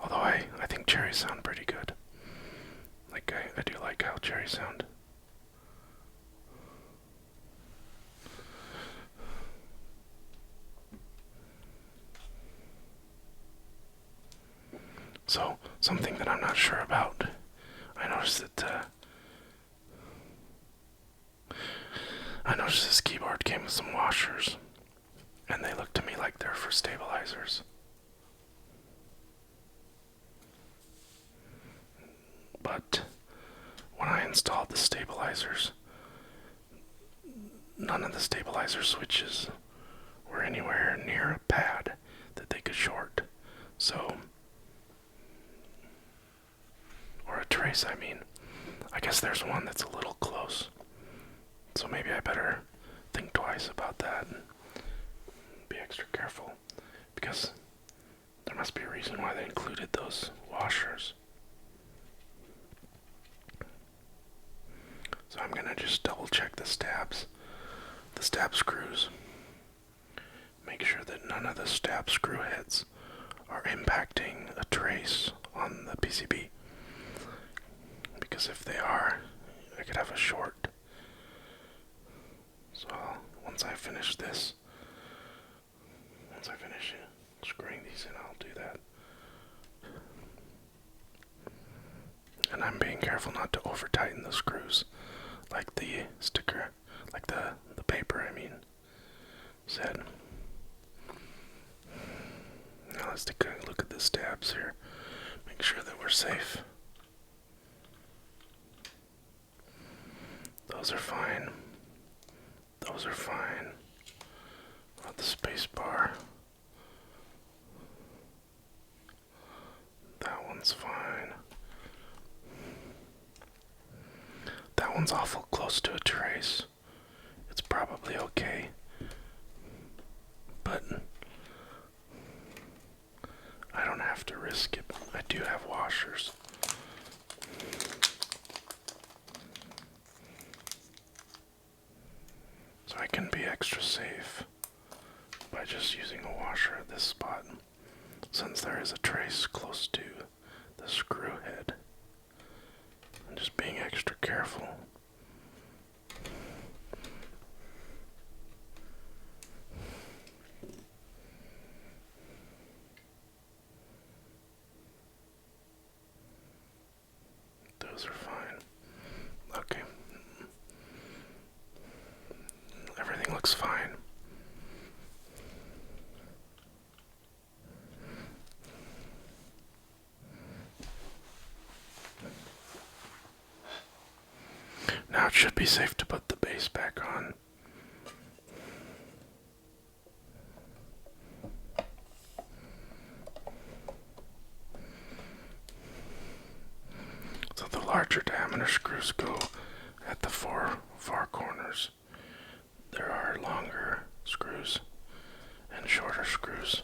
S1: Although I think cherries sound pretty good. Like I do like how cherries sound. So, something that I'm not sure about. I noticed this keyboard came with some washers, and they look to me like they're for stabilizers. But when I installed the stabilizers, none of the stabilizer switches were anywhere near a pad that they could short. So, or a trace, I mean. I guess there's one that's a little close. So maybe I better think twice about that and be extra careful, because there must be a reason why they included those washers. So I'm gonna just double check the stab screws. Make sure that none of the stab screw heads are impacting a trace on the PCB. Because if they are, I could have a short. So once I finish screwing these in, I'll do that. And I'm being careful not to over tighten the screws, like the sticker, like the paper, I mean, said. Now let's take a look at the stabs here. Make sure that we're safe. Those are fine. Those are fine. Not the space bar. That one's fine. That one's awful close to a trace. It's probably okay. But I don't have to risk it. I do have washers. So I can be extra safe by just using a washer at this spot, since there is a trace close to the screw head. I'm just being extra careful. Those are fine. Okay. Everything looks fine. Now it should be safe to put the base back on. So the larger diameter screws go at the four corners. There are longer screws and shorter screws.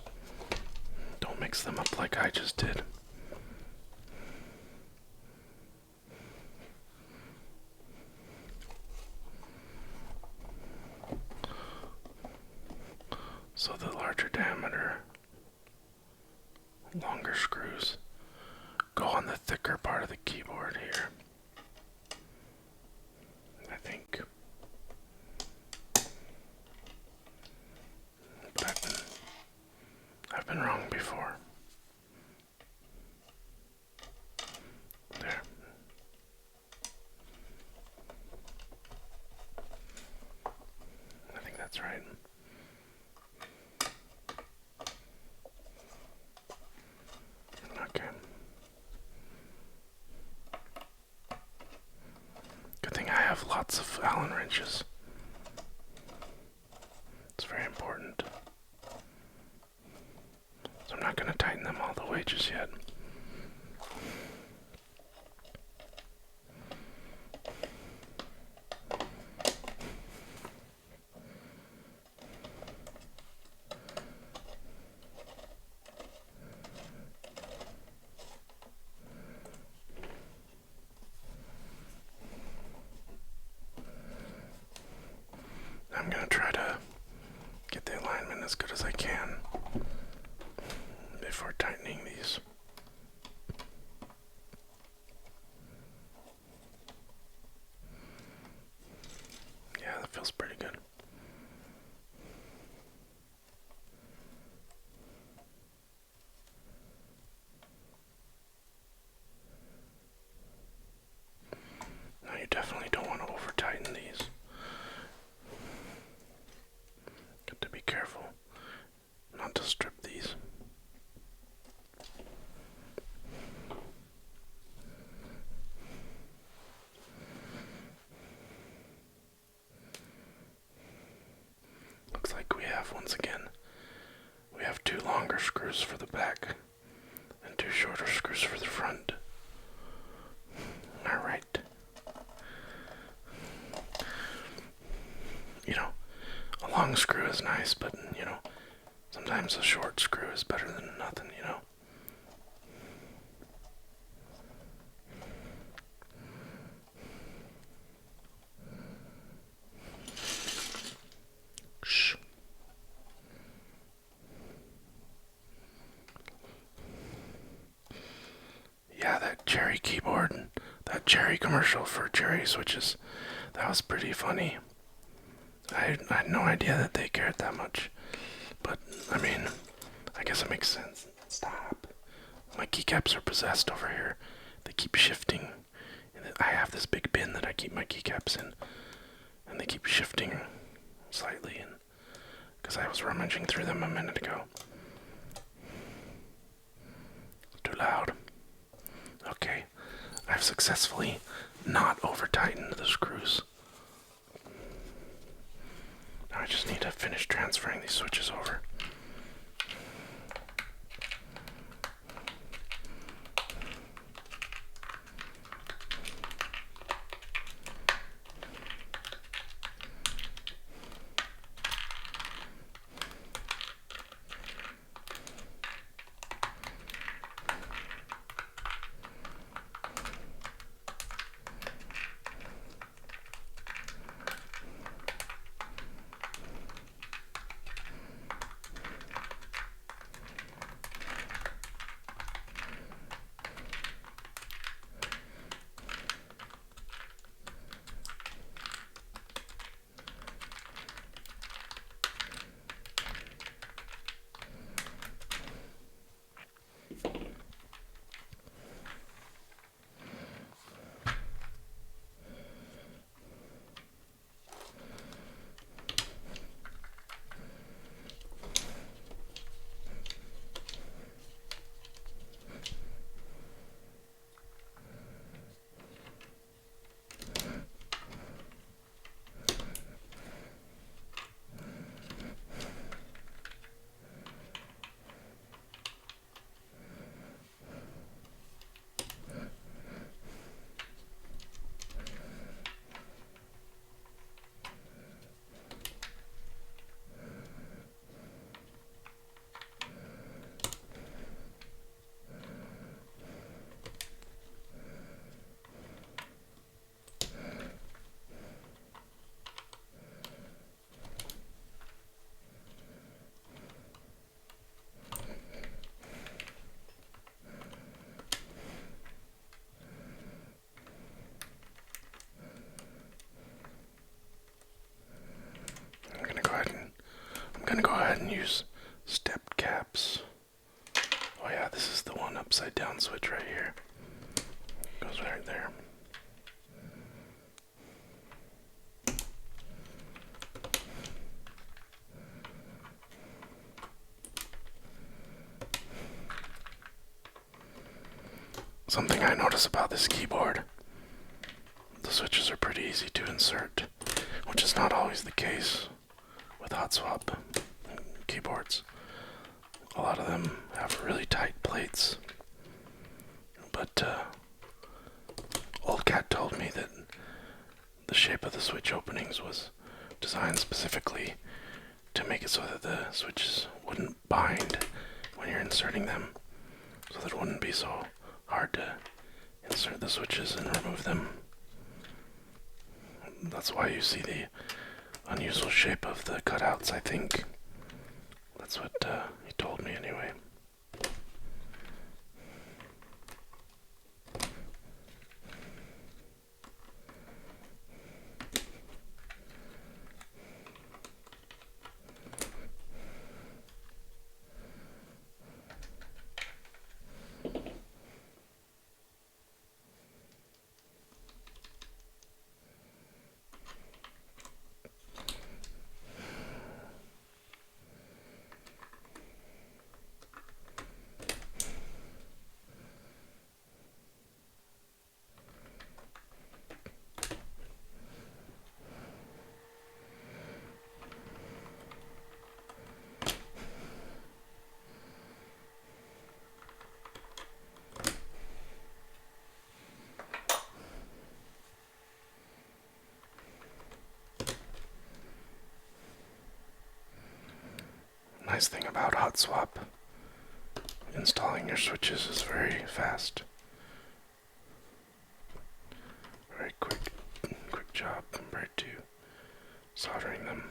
S1: Don't mix them up like I just did. So the larger diameter, longer screws go on the thicker part of the keyboard here. I think. But I've been wrong before. There. I think that's right. Okay. Good thing I have lots of Allen wrenches. It's very important. So I'm not going to tighten them all the way just yet. I'm going to try to get the alignment as good as I can before tightening these. Yeah, that feels pretty good. Now you definitely don't want to over tighten these. Got to be careful not to strip these. Looks like we have, once again, we have two longer screws for the back and two shorter screws for the front. Alright. You know, a long screw is nice, but, you know, sometimes a short screw is better than nothing, you know. Shh. Yeah, that Cherry keyboard, that Cherry commercial for Cherry switches, that was pretty funny. I had no idea that they cared that much. But, I mean, I guess it makes sense. Stop. My keycaps are possessed over here. They keep shifting. And I have this big bin that I keep my keycaps in. And they keep shifting slightly. And because I was rummaging through them a minute ago. Too loud. Okay. I've successfully not over-tightened the screws. Now I just need to finish transferring these switches over. I'm gonna go ahead and use stepped caps. Oh yeah, this is the one upside down switch right here. Goes right there. Something I notice about this keyboard, the switches are pretty easy to insert, which is not always the case with hot swap keyboards. A lot of them have really tight plates, but old cat told me that the shape of the switch openings was designed specifically to make it so that the switches wouldn't bind when you're inserting them, so that it wouldn't be so hard to insert the switches and remove them. That's why you see the unusual shape of the cutouts, I think. That's what he told me anyway. Nice thing about hot swap, installing your switches is very fast. Very quick job compared to soldering them.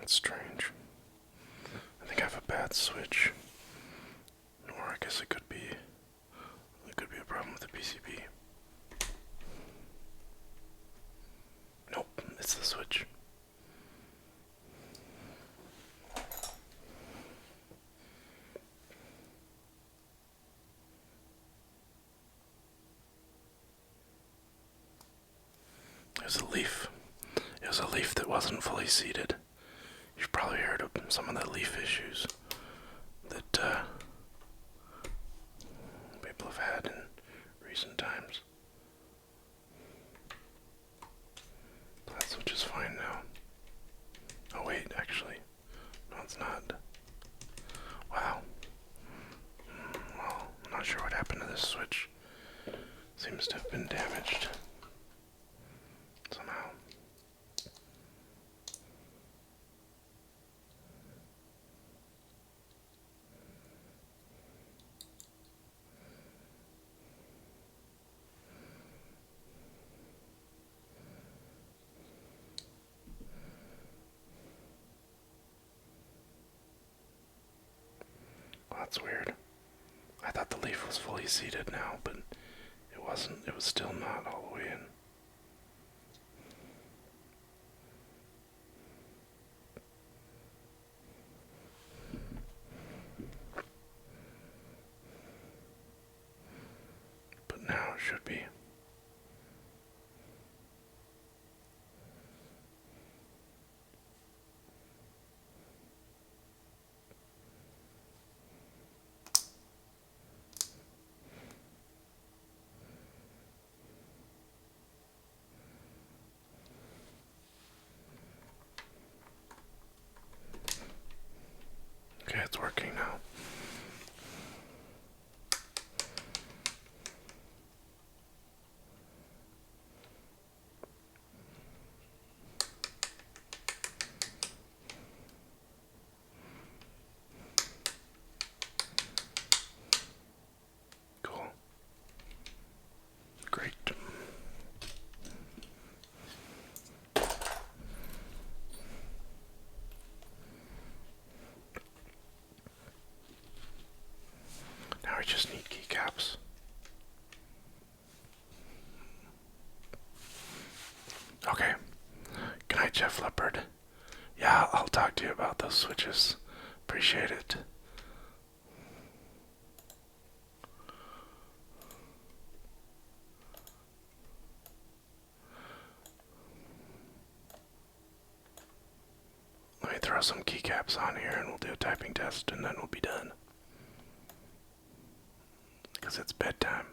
S1: That's strange. I think I have a bad switch. Or I guess it could be a problem with the PCB. Nope, it's the switch. It was a leaf. It was a leaf that wasn't fully seated. You've probably heard of some of the leaf issues that people have had in recent times. That switch is fine now. Oh wait, actually, no it's not. Wow. Well, I'm not sure what happened to this switch. Seems to have been damaged somehow. Well, that's weird. I thought the leaf was fully seated now, but it wasn't. It was still not all the way in. But now it should be. Okay, it's working now. Cool. Great. Now we just need keycaps. Okay. Good night, Jeff Leopard. Yeah, I'll talk to you about those switches. Appreciate it. Let me throw some keycaps on here and we'll do a typing test and then we'll be done. Because it's bedtime.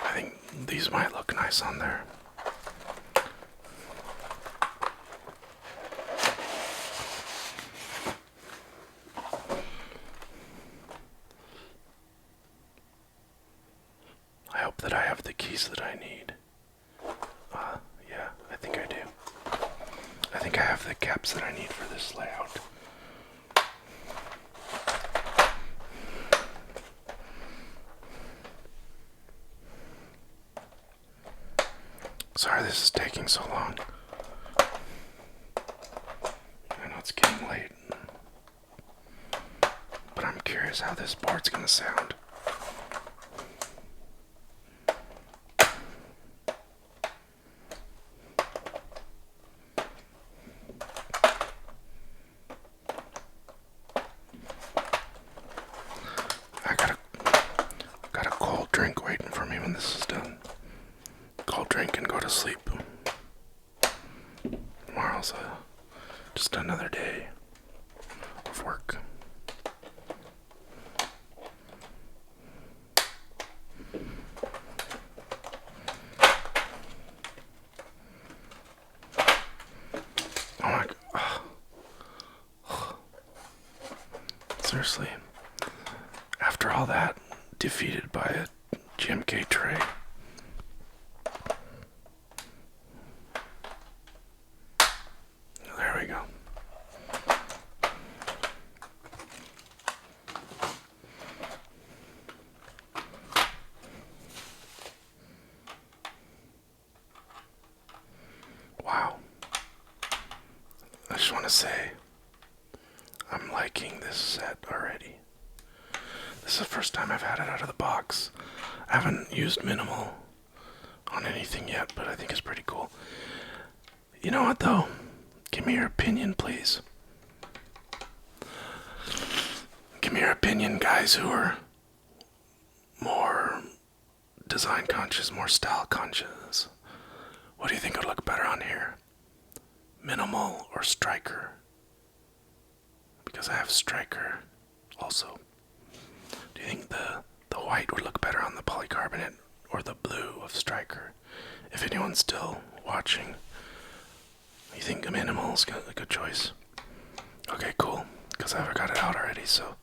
S1: I think these might look nice on there. I hope that I have the keys that I need. Yeah, I think I do. I think I have the caps that I need for this layout. Sorry this is taking so long. I know it's getting late. But I'm curious how this board's gonna sound. I got a cold drink waiting for me when this is done. Cold drink and go to sleep. Tomorrow's just another day of work. Oh my god. Seriously. After all that, defeated by a GMK tray. There we go. liking this set already. This is the first time I've had it out of the box. I haven't used Minimal on anything yet, but I think it's pretty cool. You know what though? Give me your opinion, please. Give me your opinion, guys who are more design conscious, more style conscious. What do you think would look better on here? Minimal or Striker? Because I have Striker also. Do you think the white would look better on the polycarbonate or the blue of Striker? If anyone's still watching, you think a Minimal is a good choice? Okay, cool. Because I've got it out already, so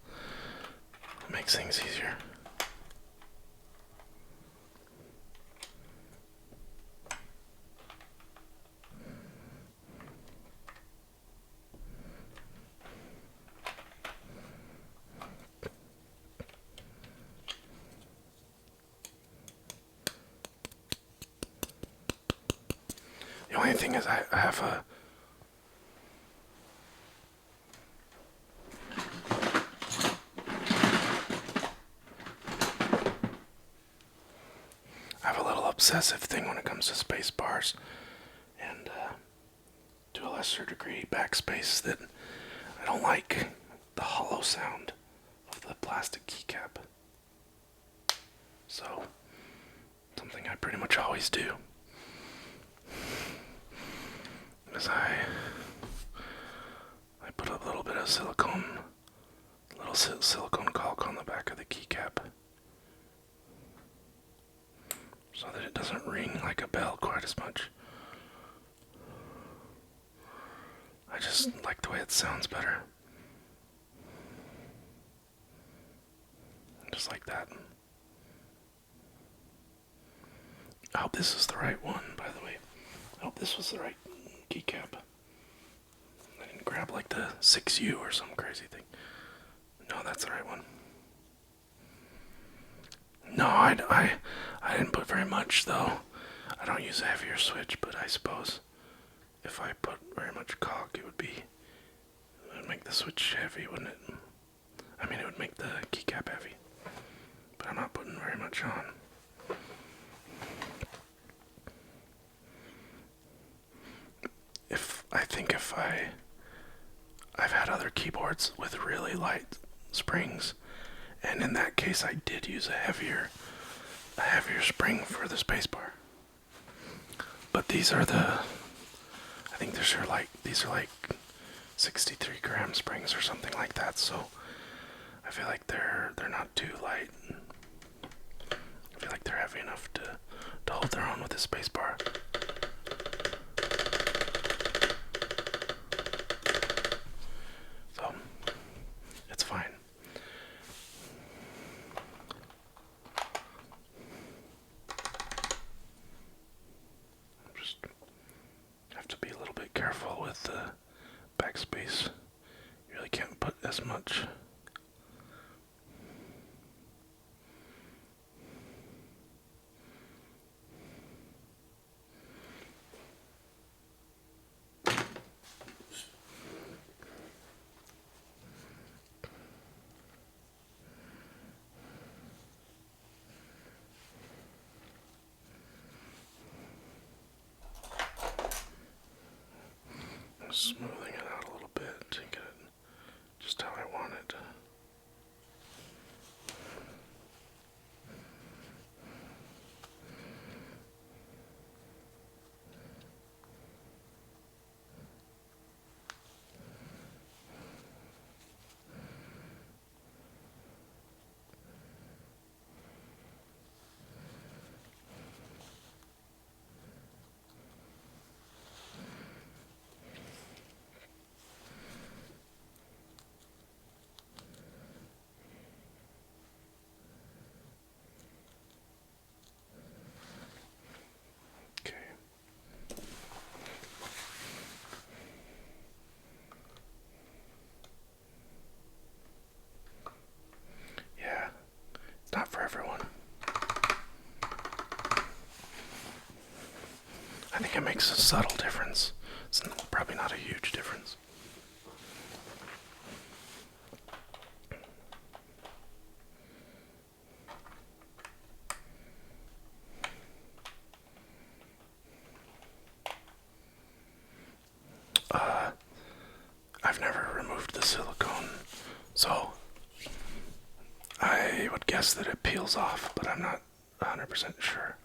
S1: it makes things easier. The only thing is I have a little obsessive thing when it comes to space bars, and to a lesser degree backspace, that I don't like the hollow sound of the plastic keycap. So, something I pretty much always do is I put a little bit of silicone caulk on the back of the keycap so that it doesn't ring like a bell quite as much. I just like the way it sounds better. Just like that. I hope this is the right one, by the way. I hope this was the right keycap. I didn't grab like the 6U or some crazy thing. No, that's the right one. No, I didn't put very much though. I don't use a heavier switch, but I suppose if I put very much caulk, it would make the switch heavy, wouldn't it? I mean, it would make the keycap heavy. But I'm not putting very much on. I've had other keyboards with really light springs, and in that case I did use a heavier spring for the spacebar. But these are I think these are like 63 gram springs or something like that, so I feel like they're not too light. I feel like they're heavy enough to hold their own with the spacebar. So it's fine. Just have to be a little bit careful with the backspace. You really can't put as much. Smoothing it out a little bit to get it just how I want it. Not for everyone. I think it makes a subtle difference. It's probably not a huge difference. the silicone. So I would guess that it peels off, but I'm not 100% sure.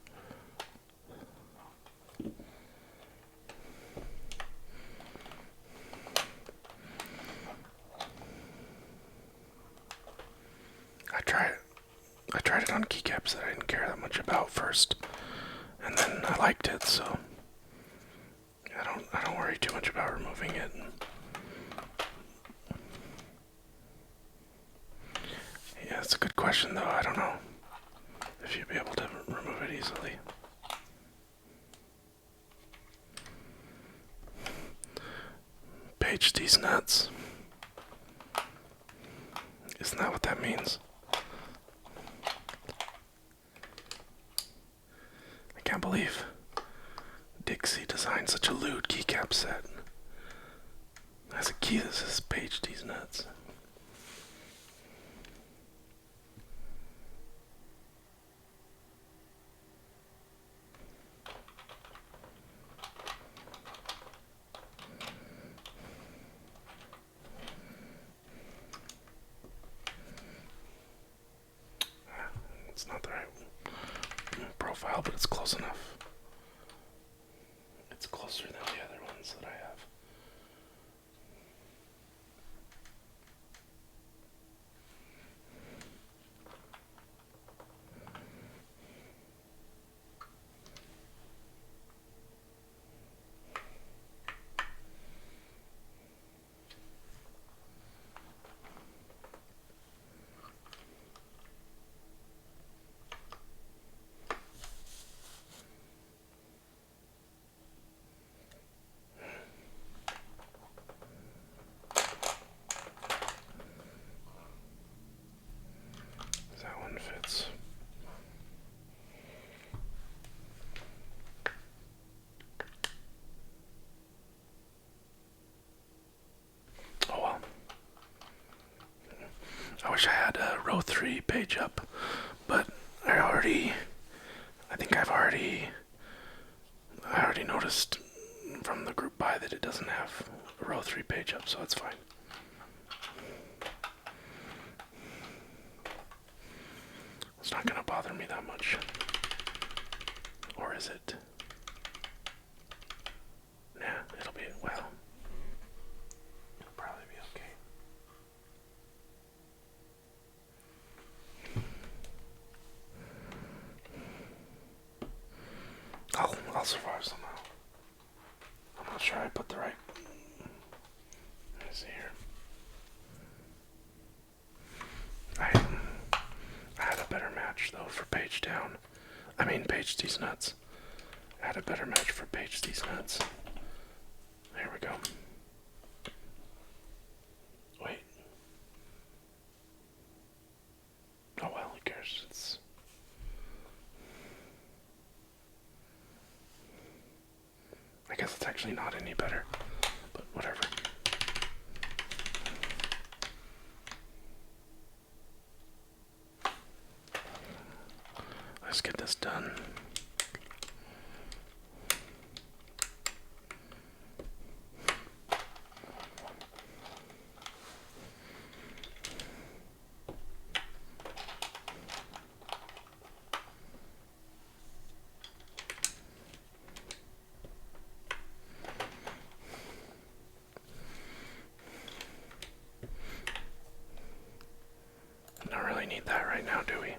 S1: I tried it on keycaps that I didn't care that much about first, and then I liked it, so I don't worry too much about removing it. Yeah, it's a good question though. I don't know if you'd be able to remove it easily. Page these nuts. Isn't that what that means? I can't believe Dixie designed such a lewd keycap set. Has a key that says page these nuts. It's not the right profile, but it's close enough. It's closer than the other ones that I have. That one fits. Oh well. I wish I had a row 3 page up, but I already noticed from the group buy that it doesn't have a row 3 page up, so it's fine. It's not gonna bother me that much. Or is it? Nah, it'll be, well, it'll probably be okay. I'll survive somehow. I'm not sure I put the right. Let me see here. I had a better match though for page down. I mean page these nuts. I had a better match for page these nuts. There we go. Wait. Oh well, who cares? I guess it's actually not any better, but whatever. Let's get this done. Don't really need that right now, do we?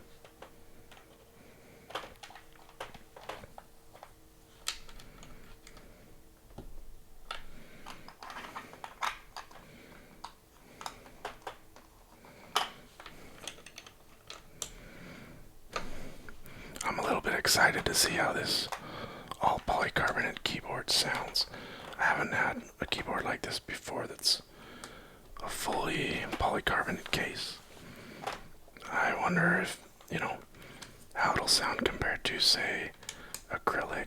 S1: I'm a little bit excited to see how this all polycarbonate keyboard sounds. I haven't had a keyboard like this before that's a fully polycarbonate case. I wonder if, how it'll sound compared to, say, acrylic,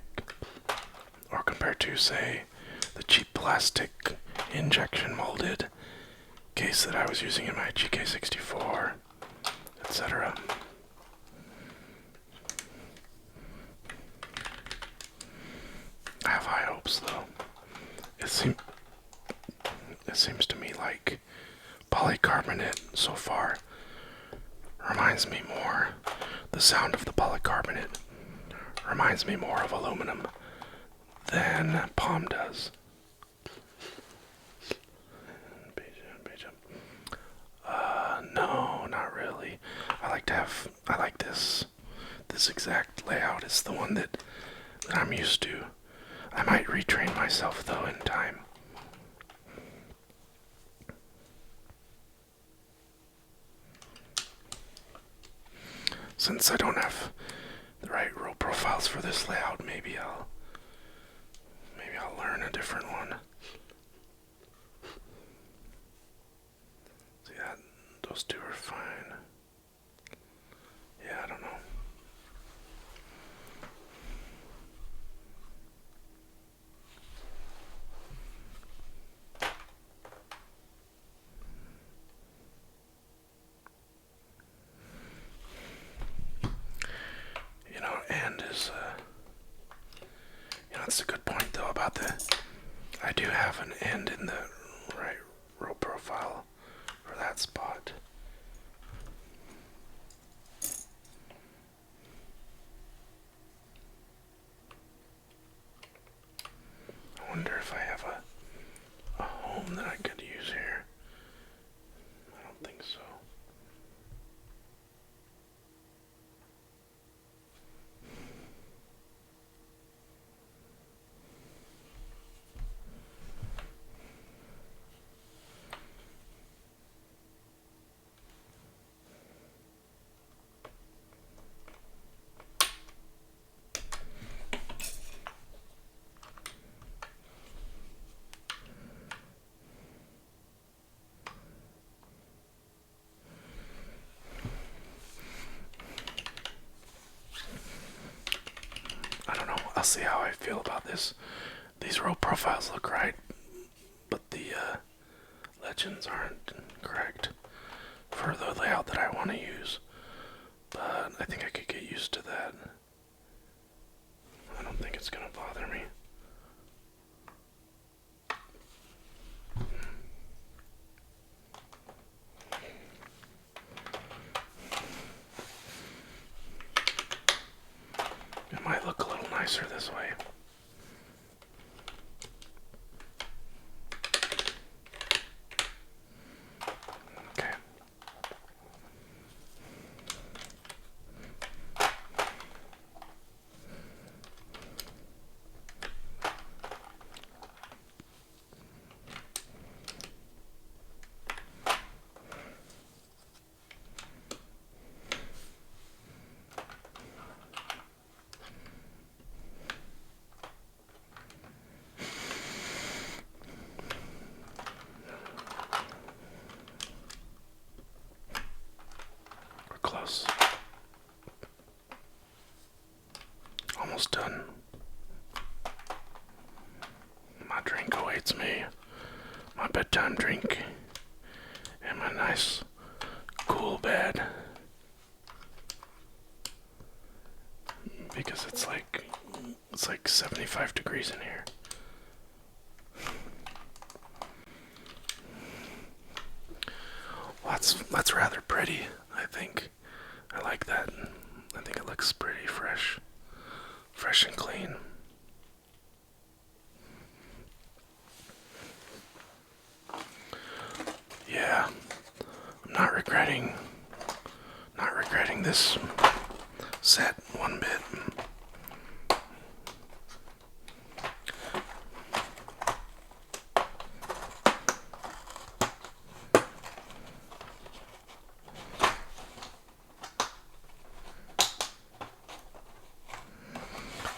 S1: or compared to, say, the cheap plastic injection molded case that I was using in my GK64, etc. I have high hopes though. It seems to me like polycarbonate so far reminds me more, the sound of the polycarbonate reminds me more of aluminum than palm does. No, not really. I like this exact layout is the one that I'm used to. I might retrain myself though in time. Since I don't have the right row profiles for this layout, maybe I'll learn a different one. See that? Those two are fine. Yeah, I don't know. That's a good point though about I do have an end in the right row profile for that spot. I wonder if I have a home that I could use here. I don't think so. I'll see how I feel about this. These row profiles look right, but the legends aren't correct for the layout that I want to use. But I think I could get used to that. I don't think it's going to bother me. It might look a little nicer this way. Okay. Close. Almost done. My drink awaits me. My bedtime drink. And my nice, cool bed. Because it's like 75 degrees in here. Well, that's rather pretty, I think. I like that. I think it looks pretty fresh and clean. Yeah, I'm not regretting this set one bit.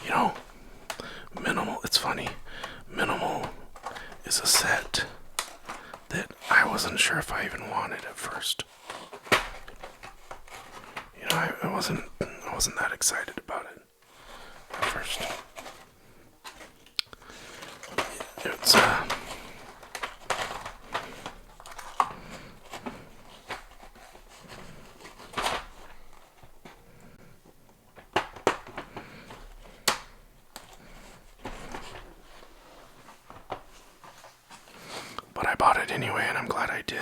S1: You know, Minimal, it's funny, Minimal is a set that I wasn't sure if I even wanted at first. You know, I wasn't that excited about it at first. It's but I bought it anyway, and I'm glad I did.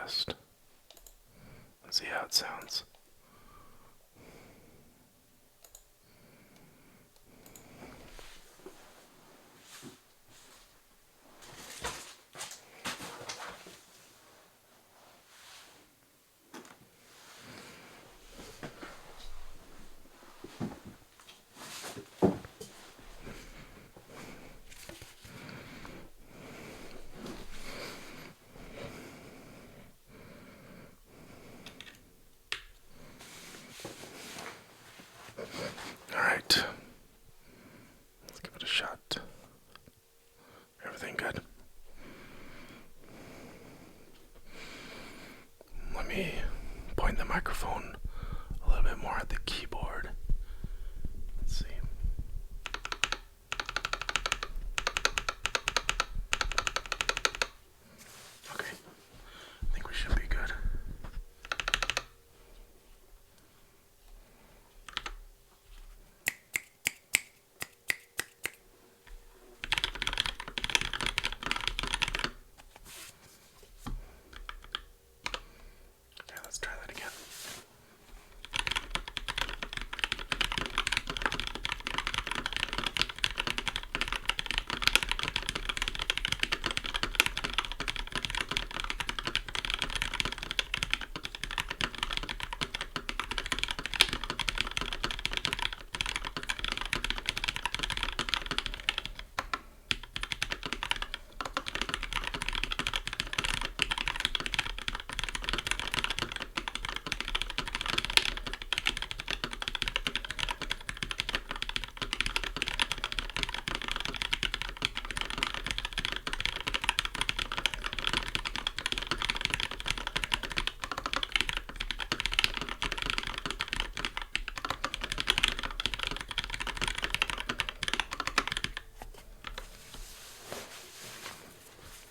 S1: test. Let's see how it sounds. Alright, let's give it a shot. Everything good? Let me point the microphone a little bit more at the keyboard. Let's see. Okay, I think we should be good. Okay, let's try that again.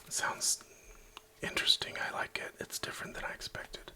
S1: Sounds interesting. I like it. It's different than I expected.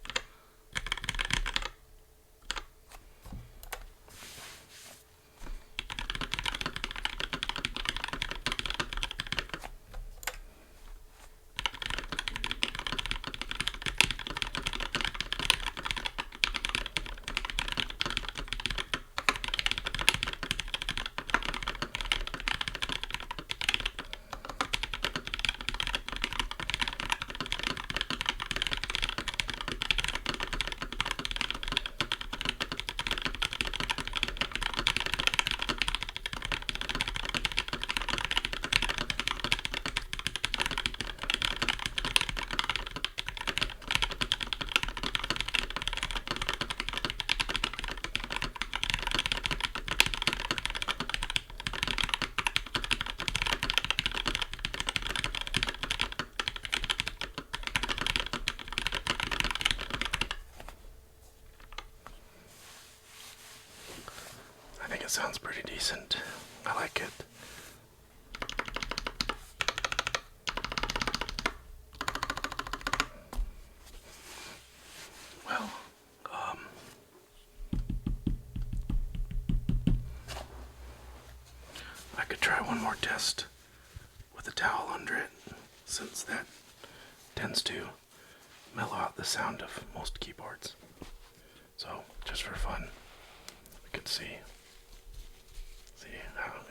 S1: I think it sounds pretty decent. I like it. Well, I could try one more test with a towel under it, since that tends to mellow out the sound of most keyboards. So, just for fun, we could see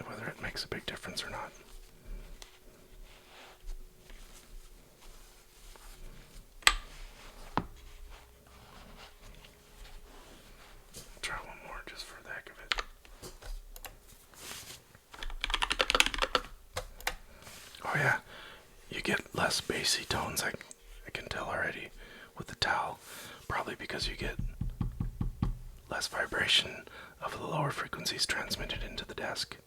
S1: whether it makes a big difference or not. Try one more just for the heck of it. Oh yeah, you get less bassy tones, I can tell already with the towel. Probably because you get less vibration of the lower frequencies transmitted into the desk.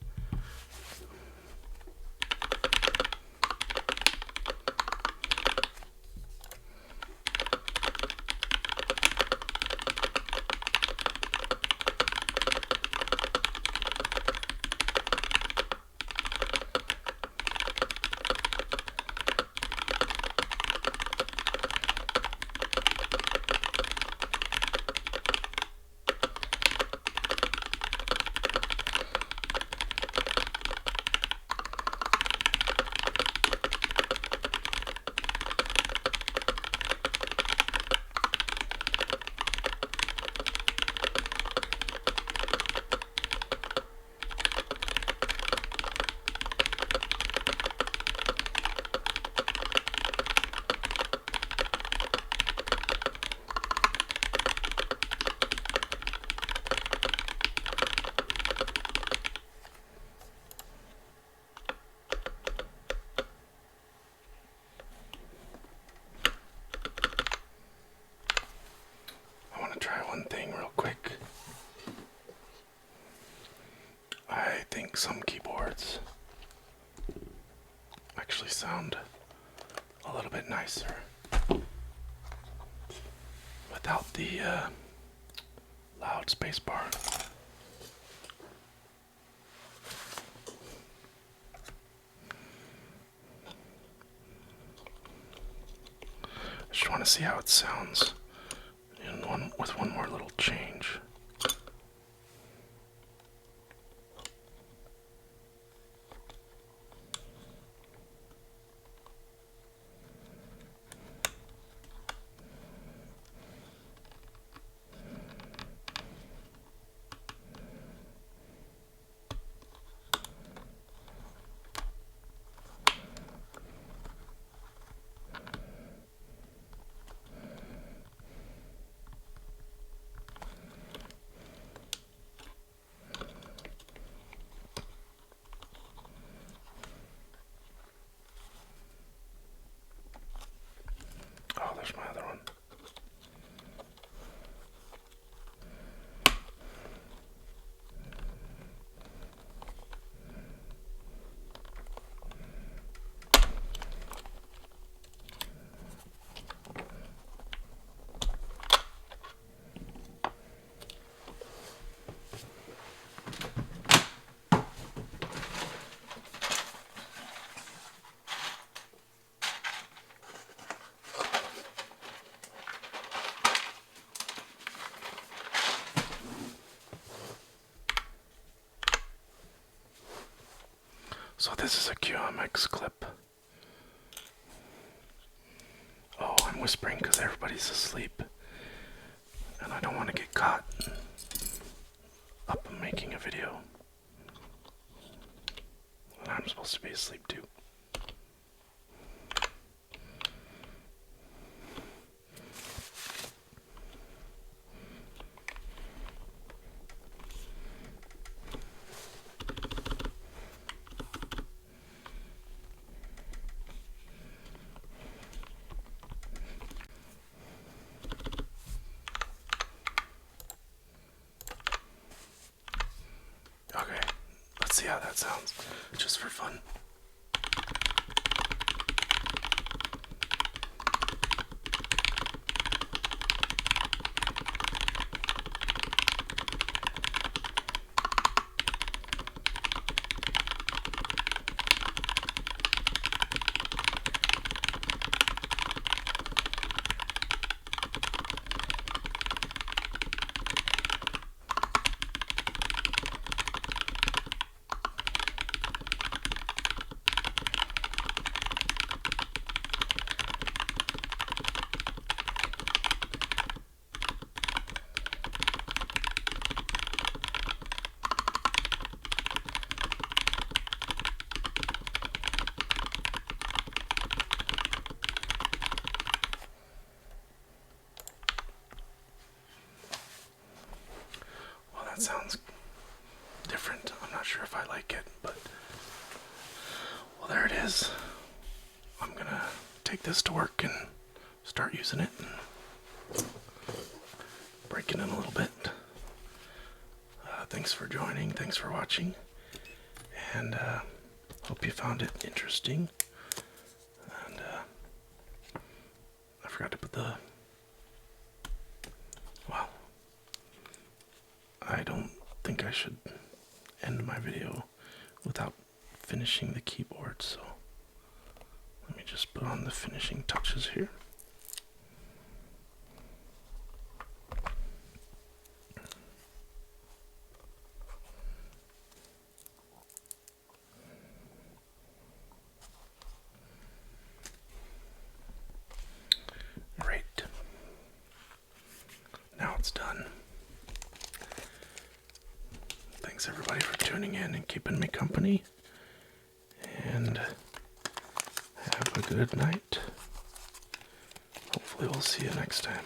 S1: some keyboards actually sound a little bit nicer without the loud spacebar. I just want to see how it sounds with one more little change. Oh, there's my other one. So this is a QMX clip. Oh, I'm whispering because everybody's asleep. And I don't want to get caught up making a video. And I'm supposed to be asleep too. Okay, let's see how that sounds, just for fun. Sounds different. I'm not sure if I like it, but well, there it is. I'm gonna take this to work and start using it and break it in a little bit. Thanks for joining, thanks for watching, and hope you found it interesting. And I forgot to put the, well, I don't think I should end my video without finishing the keyboard, so let me just put on the finishing touches here. Great. Now it's done. Thanks everybody for tuning in and keeping me company, and have a good night. Hopefully we'll see you next time.